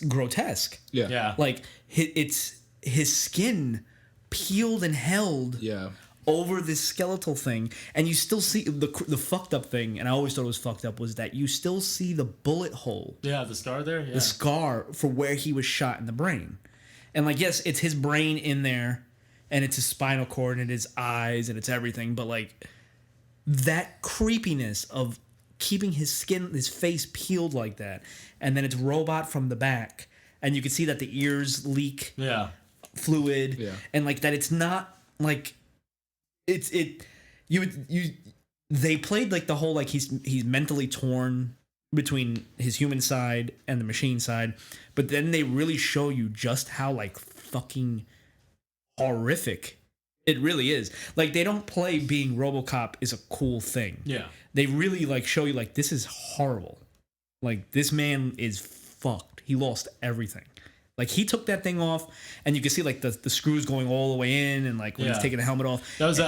grotesque. Yeah. Like it's his skin peeled and held over this skeletal thing, and you still see the fucked up thing. And I always thought it was fucked up was that you still see the bullet hole. Yeah, the scar there. Yeah. The scar for where he was shot in the brain. And like, yes, it's his brain in there, and it's his spinal cord and his eyes and it's everything. But like that creepiness of keeping his face peeled like that, and then it's robot from the back, and you can see that the ears leak fluid, and like that. It's not like they played like the whole like he's mentally torn between his human side and the machine side, but then they really show you just how like fucking horrific it really is. Like they don't play being RoboCop is a cool thing. Yeah. They really like show you like this is horrible. Like this man is fucked. He lost everything. Like he took that thing off, and you can see like the screws going all the way in, and like when he's taking the helmet off. That was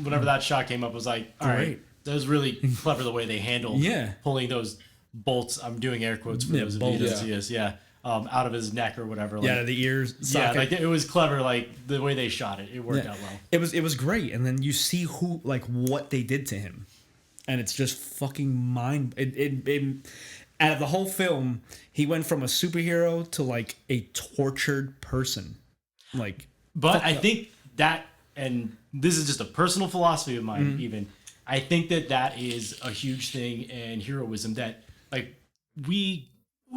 whenever that shot came up, I was like, all right, that was really clever the way they handled pulling those bolts. I'm doing air quotes for those of you that see us. Out of his neck or whatever. Like, the ears. Socket. Yeah, like it was clever. Like the way they shot it, it worked out well. It was great, and then you see what they did to him, and it's just fucking mind. Out of the whole film, he went from a superhero to like a tortured person. Like, but I think that, and this is just a personal philosophy of mine. Even I think that is a huge thing and heroism that like we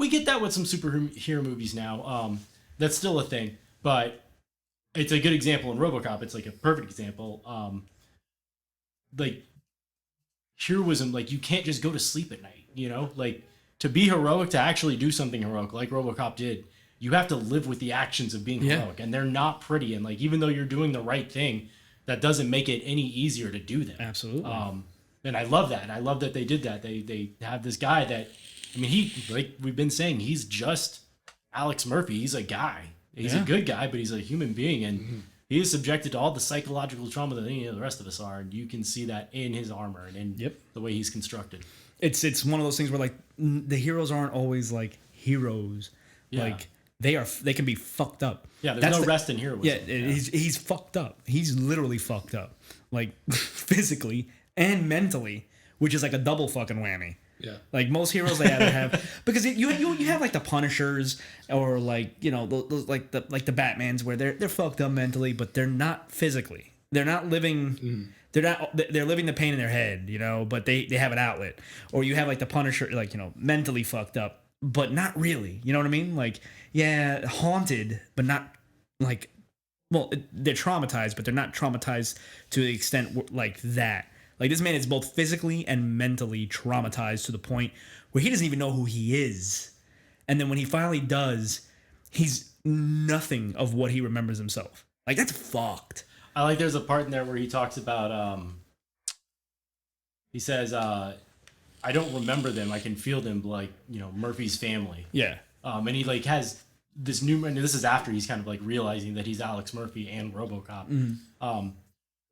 get that with some superhero movies now. That's still a thing, but it's a good example in RoboCop. It's like a perfect example. Like heroism, like you can't just go to sleep at night, you know? Like to be heroic, to actually do something heroic like RoboCop did, you have to live with the actions of being heroic, and they're not pretty. And like even though you're doing the right thing, that doesn't make it any easier to do them. Absolutely. And I love that. I love that they did that. They have this guy that, I mean, he, like we've been saying, he's just Alex Murphy. He's a guy. He's a good guy, but he's a human being, and he is subjected to all the psychological trauma that any of the rest of us are. And you can see that in his armor and in the way he's constructed. It's one of those things where like the heroes aren't always like heroes. Like they can be fucked up. Yeah, there's no rest in heroism. Yeah, he's fucked up. He's literally fucked up, like physically and mentally, which is like a double fucking whammy. Yeah, like most heroes they either have because you have like the Punishers or like those like the Batmans where they're fucked up mentally, but they're not physically. They're not living. They're living the pain in their head, but they have an outlet. Or you have like the Punisher, like mentally fucked up, but not really. You know what I mean? Like haunted, but not like. Well, they're traumatized, but they're not traumatized to the extent like that. Like this man is both physically and mentally traumatized to the point where he doesn't even know who he is. And then when he finally does, he's nothing of what he remembers himself. Like that's fucked. I like there's a part in there where he talks about he says I don't remember them, I can feel them, like, you know, Murphy's family. Yeah. And he like has this new, and this is after he's kind of like realizing that he's Alex Murphy and RoboCop.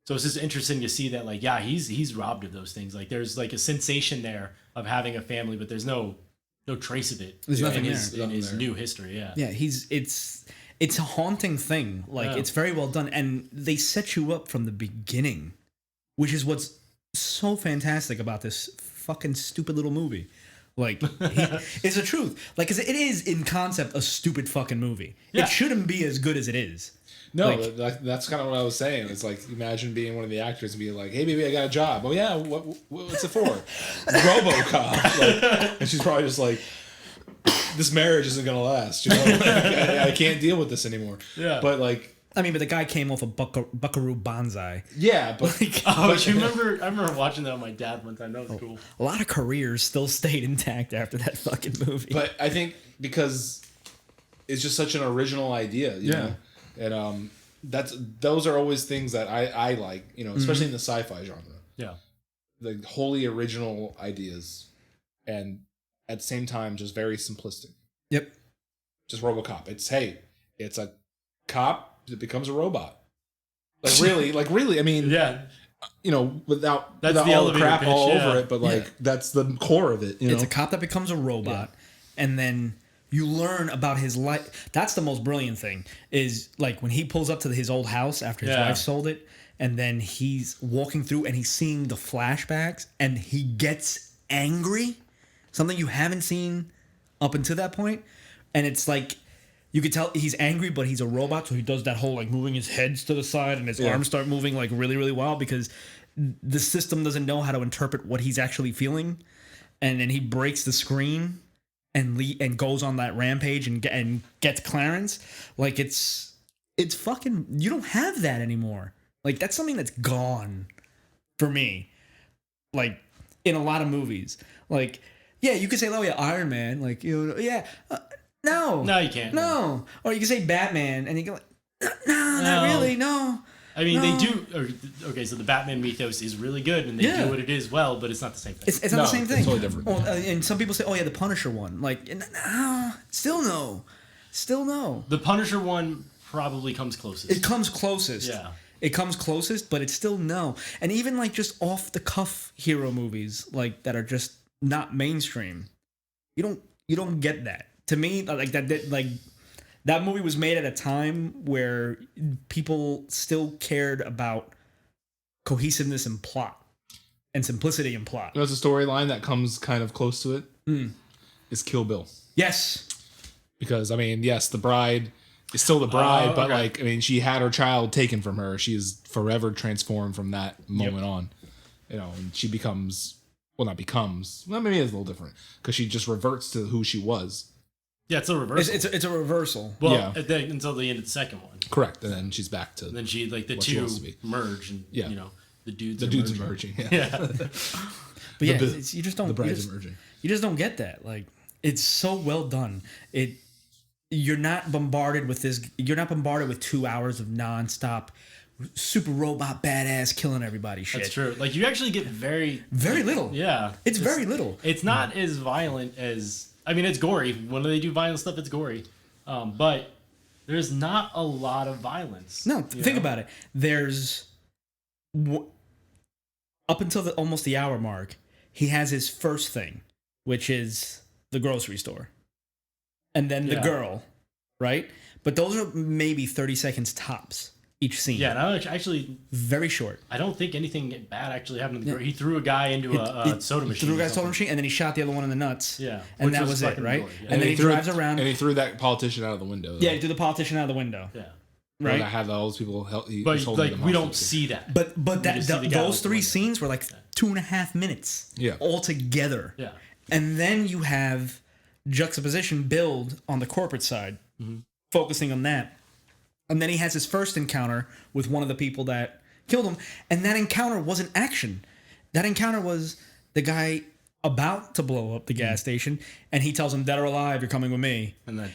So it's just interesting to see that, like, yeah, he's robbed of those things. Like, there's like a sensation there of having a family, but there's no trace of it. There's nothing in his new history. Yeah. Yeah, it's a haunting thing. Like, it's very well done, and they set you up from the beginning, which is what's so fantastic about this fucking stupid little movie. Like, it's the truth. Like, 'cause it is in concept a stupid fucking movie. Yeah. It shouldn't be as good as it is. No, Like, that's kind of what I was saying. It's like, imagine being one of the actors and being like, "Hey, baby, I got a job." Oh yeah, what's it for? RoboCop. Like, and she's probably just like, "This marriage isn't gonna last. You know, I can't deal with this anymore." Yeah. But like, I mean, but the guy came off of Buckaroo Banzai. yeah, but But you remember? I remember watching that with my dad one time. That was cool. A lot of careers still stayed intact after that fucking movie. But I think because it's just such an original idea, you know? And those are always things that I like, you know, especially in the sci-fi genre. Yeah. The wholly original ideas, and at the same time just very simplistic. Yep. Just RoboCop. It's a cop that becomes a robot. Like really, I mean, Yeah. you know, without That's without the all the elevator crap pitch, all yeah. over it, but like that's the core of it. You know? It's a cop that becomes a robot, and then you learn about his life. That's the most brilliant thing, is like when he pulls up to his old house after his wife sold it, and then he's walking through and he's seeing the flashbacks, and he gets angry, something you haven't seen up until that point, and it's like, you could tell he's angry, but he's a robot, so he does that whole like moving his heads to the side and his arms start moving like really, really wild, because the system doesn't know how to interpret what he's actually feeling, and then he breaks the screen and goes on that rampage and gets Clarence. Like, it's fucking, you don't have that anymore. Like, that's something that's gone for me. Like, in a lot of movies. Like, yeah, you could say, oh yeah, Iron Man. Like, you know, yeah. No, you can't. No. Or you can say Batman, and you go like, no, not really, no. I mean, No. they do. Okay, so the Batman mythos is really good, and they do what it is well, but it's not the same thing. It's not the same thing. It's totally different. Well, and some people say, oh yeah, the Punisher one. Like, no, still no. The Punisher one probably comes closest. It comes closest. Yeah. It comes closest, but it's still no. And even like just off the cuff hero movies, like, that are just not mainstream, you don't get that. To me, like that movie was made at a time where people still cared about cohesiveness and plot and simplicity in plot. There's a storyline that comes kind of close to it. Is Kill Bill. Yes. Because, I mean, yes, the bride is still the bride, but okay. like, I mean, she had her child taken from her. She is forever transformed from that moment on. You know, and she becomes, well, maybe it's a little different, because she just reverts to who she was. Yeah, it's a reversal. It's a reversal. Well, until the end of the second one. Correct. And then she's back to. And then she, like, the what she two wants to be. merge, and you know, the dudes emerging. Yeah. Yeah. But yeah, you just don't. The bride's emerging. You just don't get that. Like, it's so well done. You're not bombarded with this. You're not bombarded with 2 hours of nonstop super robot badass killing everybody shit. That's true. Like, you actually get very little. Yeah. It's very little. It's not as violent as, I mean, it's gory. When they do violent stuff, it's gory. But there's not a lot of violence. No, think about it. There's up until almost the hour mark, he has his first thing, which is the grocery store. And then the girl, right? But those are maybe 30 seconds tops each scene. Yeah, and I actually very short. I don't think anything bad actually happened. He threw a guy into a soda machine. Threw a guy soda machine, and then he shot the other one in the nuts. Yeah, and that was it, right? Gory, yeah. And then he drives around. And he threw that politician out of the window. Yeah, he threw the politician out of the window. Yeah. Right. I had all those people help. But like, we don't see that. But those three scenes were like 2.5 minutes. Yeah. All together. Yeah. And then you have juxtaposition build on the corporate side, focusing on that. And then he has his first encounter with one of the people that killed him. And that encounter wasn't action. That encounter was the guy about to blow up the gas station, and he tells him, "Dead or alive, you're coming with me." And then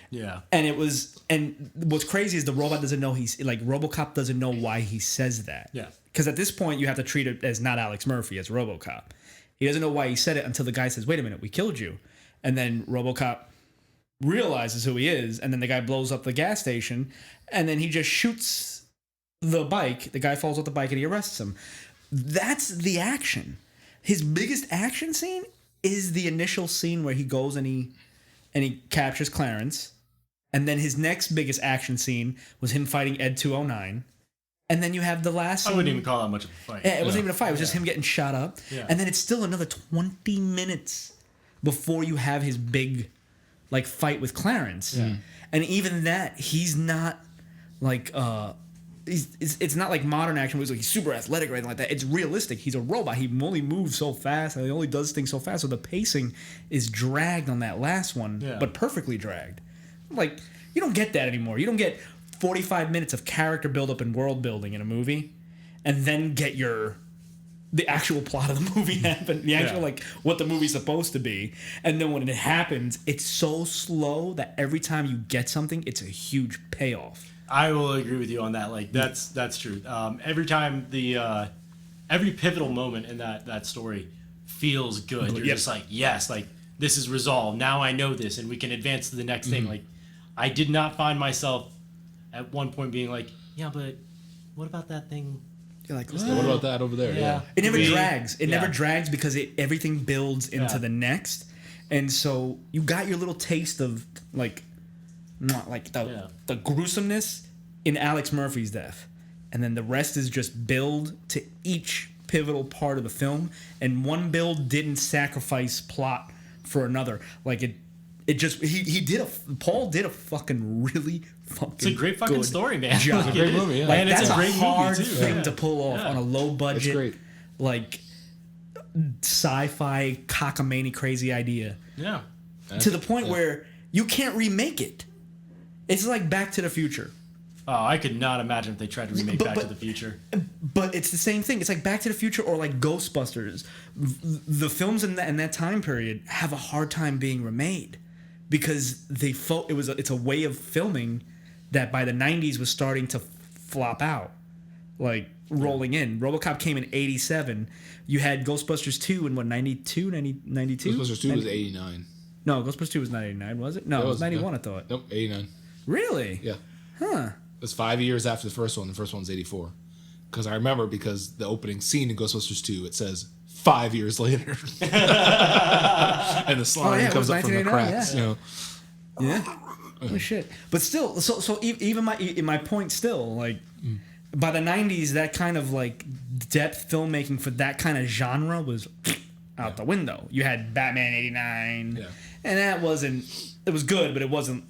And what's crazy is the robot doesn't know RoboCop doesn't know why he says that. Yeah. Because at this point you have to treat it as not Alex Murphy, as RoboCop. He doesn't know why he said it until the guy says, "Wait a minute, we killed you," and then RoboCop realizes who he is, and then the guy blows up the gas station, and then he just shoots the bike. The guy falls off the bike and he arrests him. That's the action. His biggest action scene is the initial scene where he goes and he captures Clarence. And then his next biggest action scene was him fighting Ed 209. And then you have the last scene. I wouldn't even call that much of a fight. It wasn't even a fight. It was just him getting shot up. Yeah. And then it's still another 20 minutes before you have his big fight with Clarence. Yeah. And even that, he's not it's not like modern action where he's super athletic or anything like that. It's realistic. He's a robot. He only moves so fast and he only does things so fast. So the pacing is dragged on that last one, but perfectly dragged. You don't get that anymore. You don't get 45 minutes of character buildup and world building in a movie and then get the actual plot of the movie happen, the actual what the movie's supposed to be. And then when it happens, it's so slow that every time you get something, it's a huge payoff. I will agree with you on that. That's true. Every time every pivotal moment in that story feels good. You're just yes, this is resolved. Now I know this, and we can advance to the next thing. I did not find myself at one point being yeah, but what about that thing? You're like, what about that over there? Yeah. It never drags. It never drags because everything builds into the next, and so you got your little taste of the gruesomeness in Alex Murphy's death, and then the rest is just build to each pivotal part of the film, and one build didn't sacrifice plot for another. Paul did a fucking really fucking It's a great fucking story, man. Job. It's a great movie, yeah. And That's it's a great hard movie too. thing to pull off on a low budget, great. Sci-fi cockamamie crazy idea. Yeah. To the point where you can't remake it. It's like Back to the Future. Oh, I could not imagine if they tried to remake Back to the Future. But it's the same thing. It's like Back to the Future or like Ghostbusters. The films in that time period have a hard time being remade because it's a way of filming that by the 90s was starting to flop out, rolling in. RoboCop came in 87. You had Ghostbusters 2 in 92, 92? Ghostbusters 2 was 89. No, Ghostbusters 2 was not 89, was it? No, it was 91, I thought. Nope, 89. Really? Yeah. Huh. It was 5 years after the first one. The first one's 84. Because I remember the opening scene in Ghostbusters 2, it says 5 years later. And the slime comes up from the cracks. Yeah. Yeah. Oh shit. But still, so even my point still, by the 90s, that kind of depth filmmaking for that kind of genre was out the window. You had Batman 89, and that wasn't. It was good, but it wasn't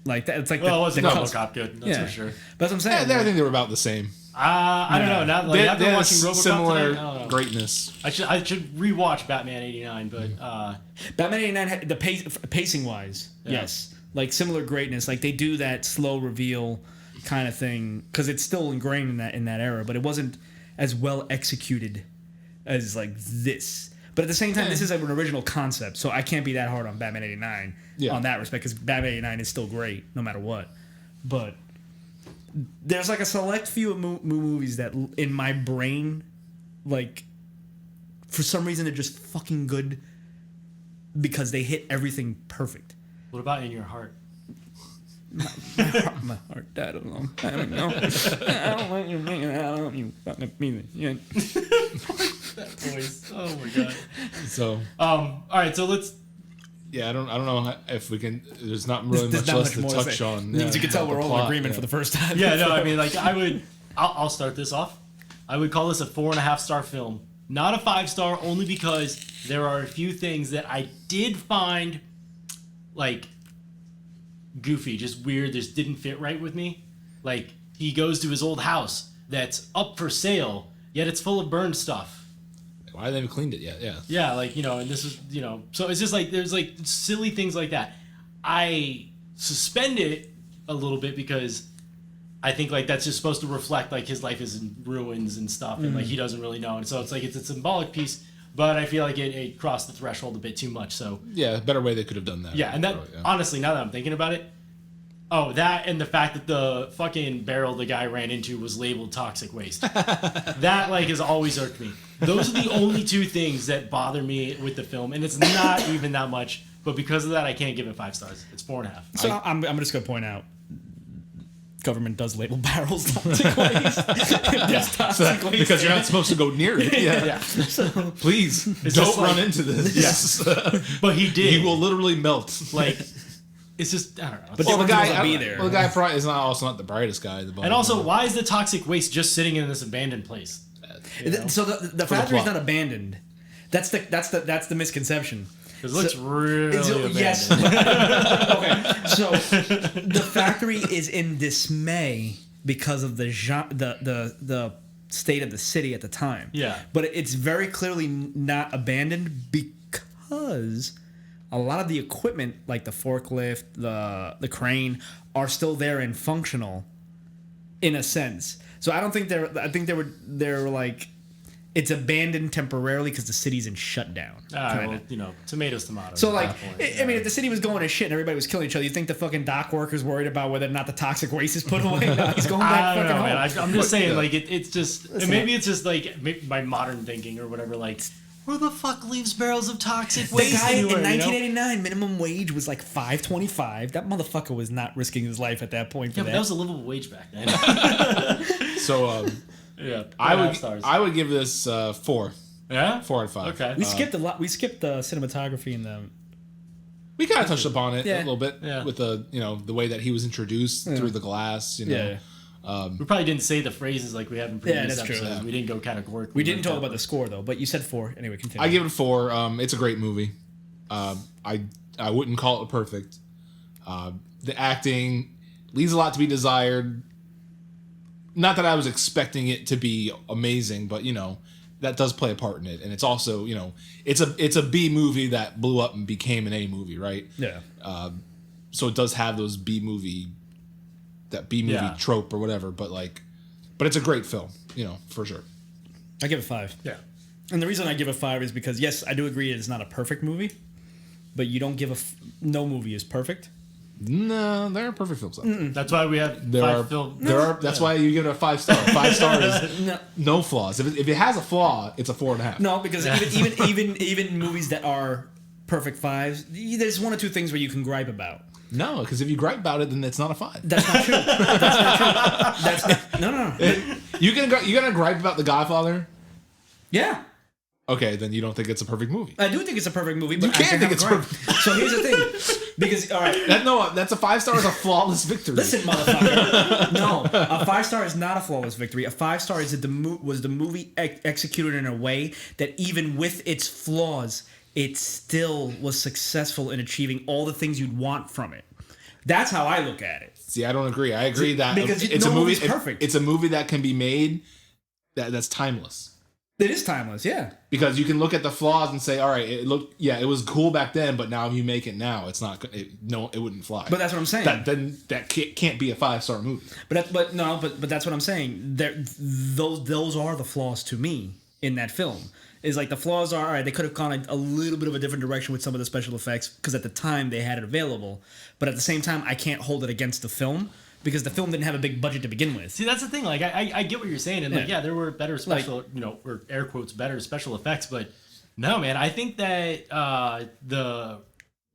like that. It's like it wasn't RoboCop good. That's for sure. That's what I'm saying. I think they were about the same. I don't know. Now, after watching RoboCop similar today, I don't know. greatness. I should rewatch Batman 89, but Batman 89 had the pacing wise, yes, similar greatness. They do that slow reveal kind of thing because it's still ingrained in that era, but it wasn't as well executed as this. But at the same time, this is an original concept, so I can't be that hard on Batman 89 on that respect because Batman 89 is still great no matter what. But there's a select few movies that in my brain, for some reason they're just fucking good because they hit everything perfect. What about In Your Heart? My heart died a long time ago. I don't want you hanging out on you fucking me. Yeah. That voice. Oh my god. So all right, so let's I don't know if we can. There's not really much else to touch on. As you can tell, we're all in agreement for the first time. Yeah, no, I mean, I'll start this off. I would call this a 4.5-star film, not a 5-star, only because there are a few things that I did find goofy, just weird. This didn't fit right with me. He goes to his old house that's up for sale, yet it's full of burned stuff. Why haven't they cleaned it yet? Yeah. Yeah, and this is, so it's just there's silly things like that. I suspend it a little bit because I think that's just supposed to reflect his life is in ruins and stuff, and he doesn't really know, and so it's a symbolic piece. but I feel like it crossed the threshold a bit too much. So Yeah, better way they could have done that. yeah, and that honestly, now that I'm thinking about it, that and the fact that the fucking barrel the guy ran into was labeled toxic waste, that like has always irked me. Those are the only two things that bother me with the film, and it's not even that much. But because of that, I can't give it 5 stars. It's 4.5. So I'm just gonna point out, government does label barrels toxic waste. Because you're not supposed to go near it. Yeah. Yeah. Please don't just run like- into this. But he did. He will literally melt. Like, it's just, I don't know. But Well, the everyone's guy gonna be there. Well, the guy probably is not the brightest guy. And also, why is the toxic waste just sitting in this abandoned place? You know? So the factory's plot. not abandoned. That's the misconception. Because it looks really abandoned. Yes. Okay. So the factory is in dismay because of the state of the city at the time. Yeah. But it's very clearly not abandoned because a lot of the equipment, like the forklift, the crane, are still there and functional, in a sense. So I don't think they're like, it's abandoned temporarily because the city's in shutdown. Well, tomatoes. So at like, that point, I mean, if the city was going to shit and everybody was killing each other, you think the fucking dock worker's worried about whether or not the toxic waste is put away? No, he's going back I don't fucking know, home. man. I'm just saying, like, it's just, and maybe it's just like my modern thinking or whatever. Like, where the fuck leaves barrels of toxic The waste guy in anywhere, 1989, minimum wage was like $5.25. That motherfucker was not risking his life at that point for Yeah, but that. that was a livable wage back then. So Yeah, I would give this 4. Yeah, 4 out of 5. Okay, we skipped a lot. We skipped the cinematography and the. We kind of touched upon it Yeah. a little bit Yeah. with the the way that he was introduced through the glass. Yeah. we probably didn't say the phrases like we have in previous that's true. episodes. Yeah. We didn't go categorically. We didn't like talk that, about the score though, but you said 4. Anyway, continue. I give it a 4. It's a great movie. I wouldn't call it perfect. The acting leaves a lot to be desired. Not that I was expecting it to be amazing, but that does play a part in it. And it's also it's a B movie that blew up and became an A movie, right? Yeah. So it does have those B movie trope or whatever, but it's a great film, for sure. I give it 5. Yeah. And the reason I give it 5 is because yes, I do agree it's not a perfect movie, but you don't give no movie is perfect. No, there are perfect films out there. That's why we have There five are, film. there are. That's why you give it a 5 star. 5 star is No. no flaws. If it has a flaw, it's a 4.5. No, because even movies that are perfect 5s, there's 1 or 2 things where you can gripe about. No, because if you gripe about it, then it's not a 5. That's not true. That's not true. No. You gonna gripe about The Godfather? Yeah. Okay, then you don't think it's a perfect movie. I do think it's a perfect movie, but You can't I think have it's a gripe. So here's the thing. Because, all right, That's a 5 star is a flawless victory. listen, motherfucker. No, a 5 star is not a flawless victory. A 5 star is that was the movie executed in a way that even with its flaws, it still was successful in achieving all the things you'd want from it. That's how I look at it. See, I don't agree. I agree that Because it's no a movie. movie's perfect. It's a movie that can be made that's timeless. It is timeless, yeah. Because you can look at the flaws and say, all right, it was cool back then, but now if you make it now, it's not. It wouldn't fly. But that's what I'm saying. That can't be a 5 star movie. But that's what I'm saying. Those are the flaws to me in that film. Is like the flaws are, all right, they could have gone a little bit of a different direction with some of the special effects because at the time they had it available. But at the same time, I can't hold it against the film because the film didn't have a big budget to begin with. See, that's the thing. Like, I get what you're saying, and there were better special, or air quotes, better special effects. But no, man, I think that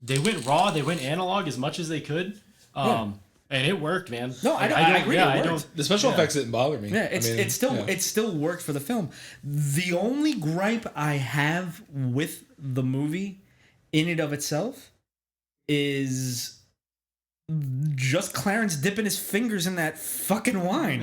they went raw, they went analog as much as they could, and it worked, man. No, Like, I agree. Yeah, It worked. The special effects didn't bother me. Yeah, it still worked for the film. The only gripe I have with the movie, in and of itself, is just Clarence dipping his fingers in that fucking wine.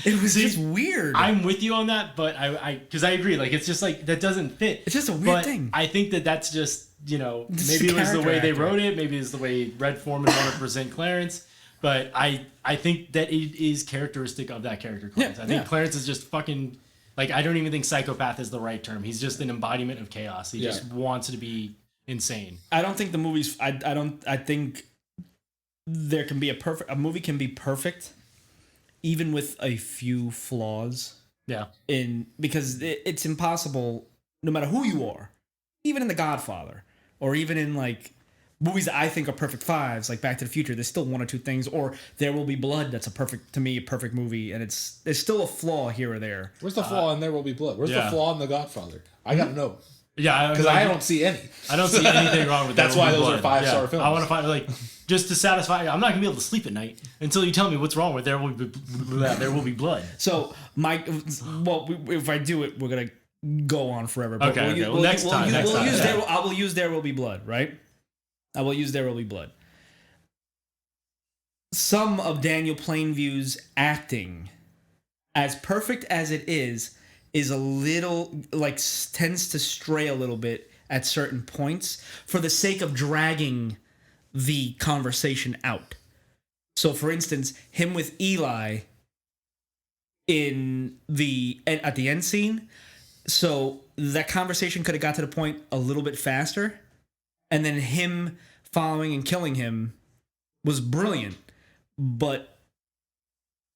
It was just weird. I'm with you on that, but because I agree, like it's just like that doesn't fit. It's just a weird But thing. I think that's just This maybe is it was the character way they actor. wrote it, maybe it's the way Red Foreman wanted to present Clarence. But I think that it is characteristic of that character, Clarence. Yeah, I think yeah. Clarence is just fucking like I don't even think psychopath is the right term. He's just an embodiment of chaos. He just wants to be insane. I don't think the movie's. I think there can be a movie can be perfect, even with a few flaws. Yeah. Because it's impossible no matter who you are, even in The Godfather, or even in like movies that I think are perfect fives, like Back to the Future, there's still one or two things, or There Will Be Blood, that's a perfect movie, and there's still a flaw here or there. Where's the flaw in There Will Be Blood? Where's the flaw in The Godfather? I gotta know. Yeah, because I don't see any. I don't see anything wrong with that. That's why those are 5-star films. I want to find like just to satisfy. I'm not gonna be able to sleep at night until you tell me what's wrong with There Will Be Blood. So if I do it, we're gonna go on forever. But Okay. Next time. I will use There Will Be Blood. Right. I will use There Will Be Blood. Some of Daniel Plainview's acting, as perfect as it is a little, like, tends to stray a little bit at certain points for the sake of dragging the conversation out. So, for instance, him with Eli at the end scene, so that conversation could have got to the point a little bit faster, and then him following and killing him was brilliant, but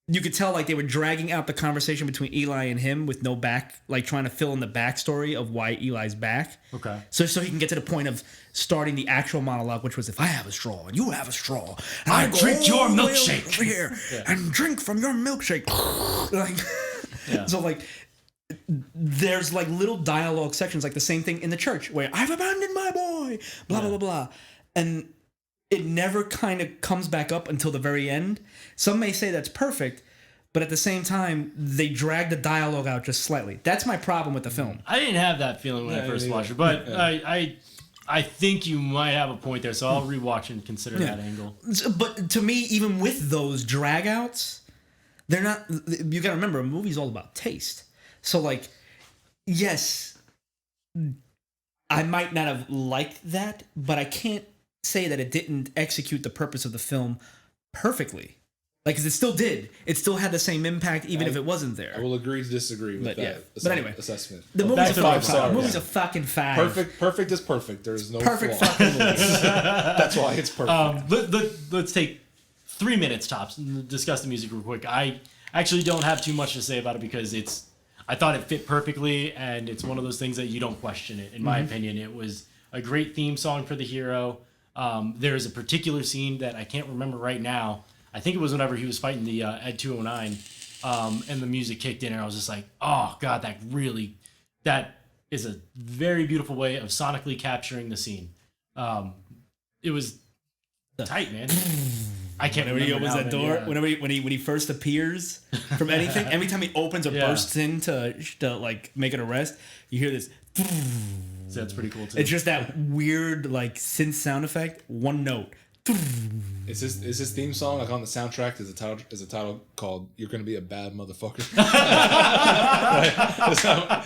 you could tell like they were dragging out the conversation between Eli and him with no back, like trying to fill in the backstory of why Eli's back. Okay. So he can get to the point of starting the actual monologue, which was, if I have a straw and you have a straw, and I drink your milkshake over here and drink from your milkshake. So like there's like little dialogue sections, like the same thing in the church where I've abandoned my boy, blah blah blah blah, and it never kind of comes back up until the very end. Some may say that's perfect, but at the same time, they drag the dialogue out just slightly. That's my problem with the film. I didn't have that feeling when I first watched it, but I think you might have a point there, so I'll rewatch and consider that angle. But to me, even with those dragouts, they're not. You got to remember, a movie's all about taste. So, like, yes, I might not have liked that, but I can't say that it didn't execute the purpose of the film perfectly. Like, 'cause it still did. It still had the same impact, even if it wasn't there. I will agree to disagree with that. But anyway, assessment. The movie's a 5-star. The movie's a fucking 5. Perfect is perfect. There's no perfect flaw. fucking movie. That's why it's perfect. Let's take 3 minutes tops and discuss the music real quick. I actually don't have too much to say about it because I thought it fit perfectly, and it's one of those things that you don't question it. In my opinion, it was a great theme song for the hero. There is a particular scene that I can't remember right now. I think it was whenever he was fighting the Ed 209, and the music kicked in, and I was just like, oh god, that is a very beautiful way of sonically capturing the scene. It was tight, man. I can't remember. Whenever he opens that door, yeah. whenever when he first appears from anything, every time he opens or bursts in to like make an arrest, you hear this. So that's pretty cool too. It's just that weird like synth sound effect, one note. Is this theme song like on the soundtrack? Is a title called "You're Gonna Be a Bad Motherfucker"?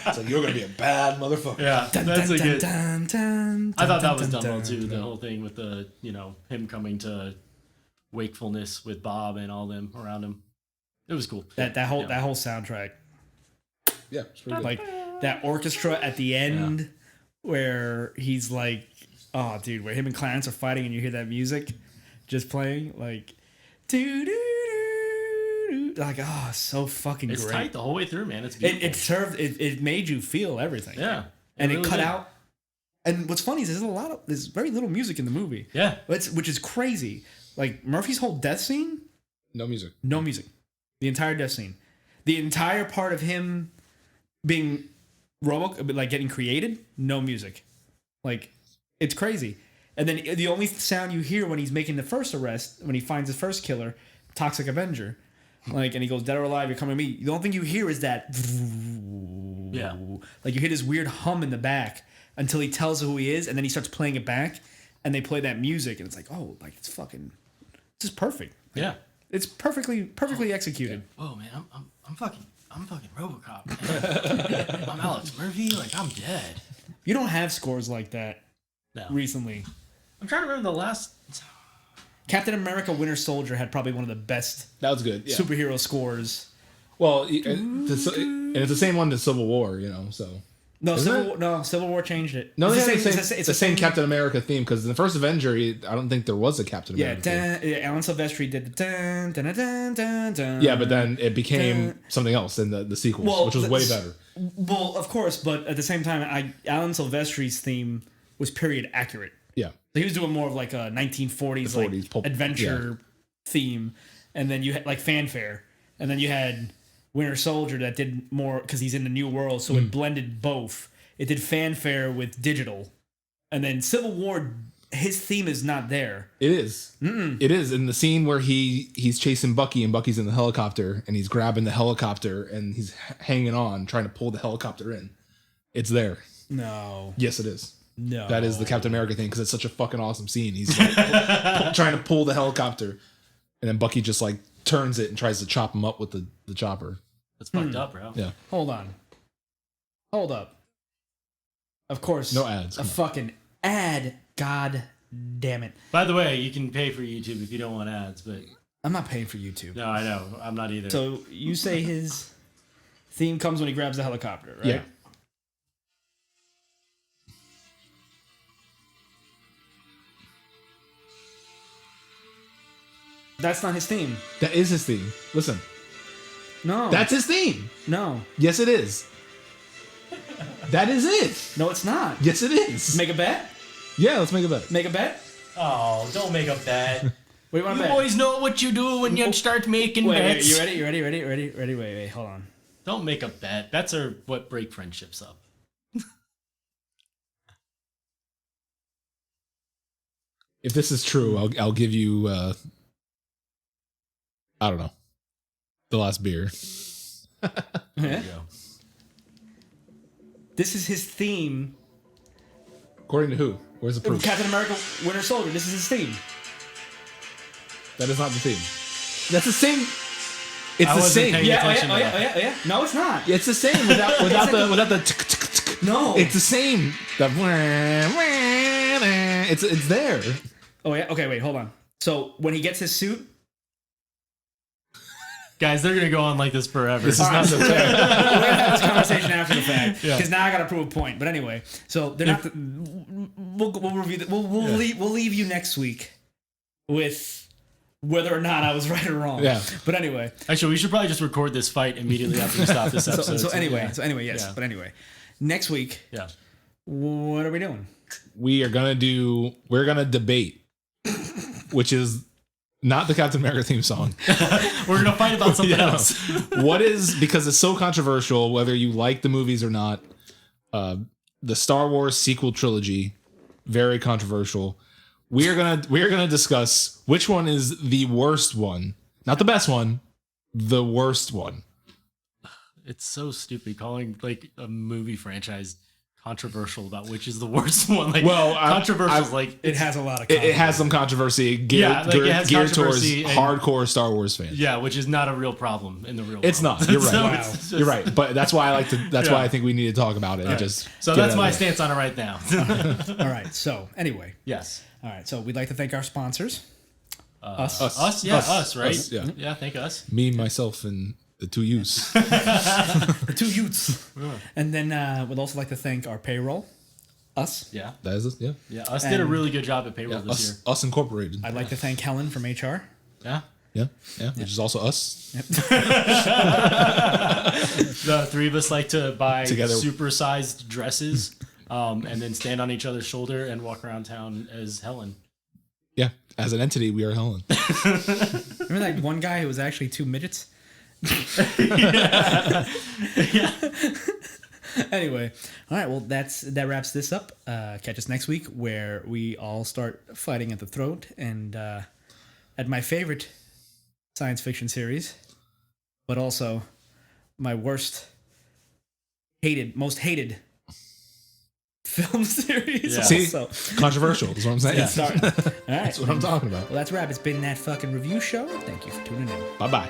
It's like, you're gonna be a bad motherfucker. Yeah, that's a good. I thought that was done well too. The dun. whole thing with the him coming to wakefulness with Bob and all them around him. It was cool. That whole soundtrack. Yeah, it's pretty good. Like that orchestra at the end where he's like, oh dude, where him and Clarence are fighting and you hear that music just playing, like doo doo doo, like, oh, so fucking It's great. tight the whole way through, man. It's beautiful. It made you feel everything. Yeah. And it really cut did. out. And what's funny is there's very little music in the movie. Yeah. Which is crazy. Like Murphy's whole death scene, No music. no music. The entire death scene. The entire part of him being like getting created, no music. Like, it's crazy. And then the only sound you hear when he's making the first arrest, when he finds his first killer, Toxic Avenger, like, and he goes, dead or alive, you're coming to me. The only thing you hear is that, like, you hear this weird hum in the back until he tells who he is, and then he starts playing it back, and they play that music, and it's like, oh, like, it's fucking, it's just perfect. Like, Yeah. it's perfectly executed. Oh man, I'm fucking RoboCop. I'm Alex Murphy. Like, I'm dead. You don't have scores like that No. recently. I'm trying to remember the last. Captain America Winter Soldier had probably one of the best That was good. Yeah. superhero scores. Well, and it's the same one to Civil War, so. No, Isn't Civil War changed it. No, it's the same Captain America theme, because in the first Avenger, I don't think there was a Captain America theme. Alan Silvestri did the dun, dun, dun, dun, dun, dun. Yeah, but then it became something else in the sequels, which was way better. Well, of course, but at the same time, Alan Silvestri's theme was period accurate. Yeah. So he was doing more of like a 1940s, The 40s pulp, adventure theme, and then you had like fanfare, and then you had Winter Soldier that did more because he's in the new world, so it blended both. It did fanfare with digital, and then Civil War. His theme is not there. It is. It is in the scene where he's chasing Bucky and Bucky's in the helicopter and he's grabbing the helicopter and he's hanging on trying to pull the helicopter in. It's there. No. Yes, it is. No. That is the Captain America thing because it's such a fucking awesome scene. He's like, trying to pull the helicopter and then Bucky just like turns it and tries to chop him up with the chopper. That's fucked up, bro. Yeah. Hold on. Hold up. Of course. No ads. A fucking ad. God damn it. By the way, you can pay for YouTube if you don't want ads, but I'm not paying for YouTube. no, I know. I'm not either. So you say his theme comes when he grabs the helicopter, right? Yeah. That's not his theme. That is his theme. Listen. No. That's his theme. No. Yes, it is. That is it. No, it's not. Yes, it is. Make a bet? Yeah, let's make a bet. Make a bet? oh, don't make a bet. What do you want to You bet? boys know what you do when you start making Wait, bets. you ready? Wait, hold on. Don't make a bet. Bets are what break friendships up. If this is true, I'll give you I don't know. The last beer. There Yeah. you go. This is his theme. According to who? Where's the proof? Captain America Winter Soldier. This is his theme. That is not the theme. That's the same. It's I the wasn't same. paying Yeah, attention to that. oh yeah. No, it's not. It's the same without the tick, tick, tick. No. It's the same. It's there. Oh yeah. Okay, wait, hold on. So when he gets his suit, Guys, they're going to go on like this forever. This is not the we're gonna have this conversation after the fact Yeah. because now I got to prove a point. But anyway, so they're not. We'll review. We'll leave you next week with whether or not I was right or wrong. Yeah. But anyway. Actually, we should probably just record this fight immediately after we stop this episode. So anyway, yes. Yeah. But anyway, next week, Yeah. what are we doing? We're gonna debate, which is not the Captain America theme song. We're going to fight about something Yeah. else. What is, because it's so controversial, whether you like the movies or not, the Star Wars sequel trilogy, very controversial. We are gonna discuss which one is the worst one, not the best one, the worst one. It's so stupid calling like a movie franchise controversial about which is the worst one. Like, Well, controversial is like It has a lot of. It has some controversy Yeah, like, it has geared towards controversy and- hardcore Star Wars fans. yeah, which is not a real problem in the real world. It's not. You're right. So Wow. it's just- You're right, but that's why I like to. That's Yeah. why I think we need to talk about it. And Right. just So get that's it my out there. stance on it right now. All right. So anyway, Yes. all right. So we'd like to thank our sponsors. Us. Us, yeah, us, right? Us, yeah. Yeah, thank us. Me, myself, and the two youths. The two youths. And then we'd also like to thank our payroll. Us. Yeah. That is it. Yeah. Yeah, us did a really good job at payroll this year. Us Incorporated. I'd like to thank Helen from HR. Yeah. Yeah. Which is also us. The three of us like to buy Together. supersized dresses and then stand on each other's shoulder and walk around town as Helen. Yeah. As an entity, we are Helen. Remember that one guy who was actually two midgets? Anyway, all right. Well, that wraps this up. Catch us next week where we all start fighting at the throat and at my favorite science fiction series, but also my most hated film series. Yeah. See? Also. Controversial is what I'm saying. Yeah. Sorry. All right. That's what I'm talking about. Well, that's a wrap. It's been that fucking review show. Thank you for tuning in. Bye bye.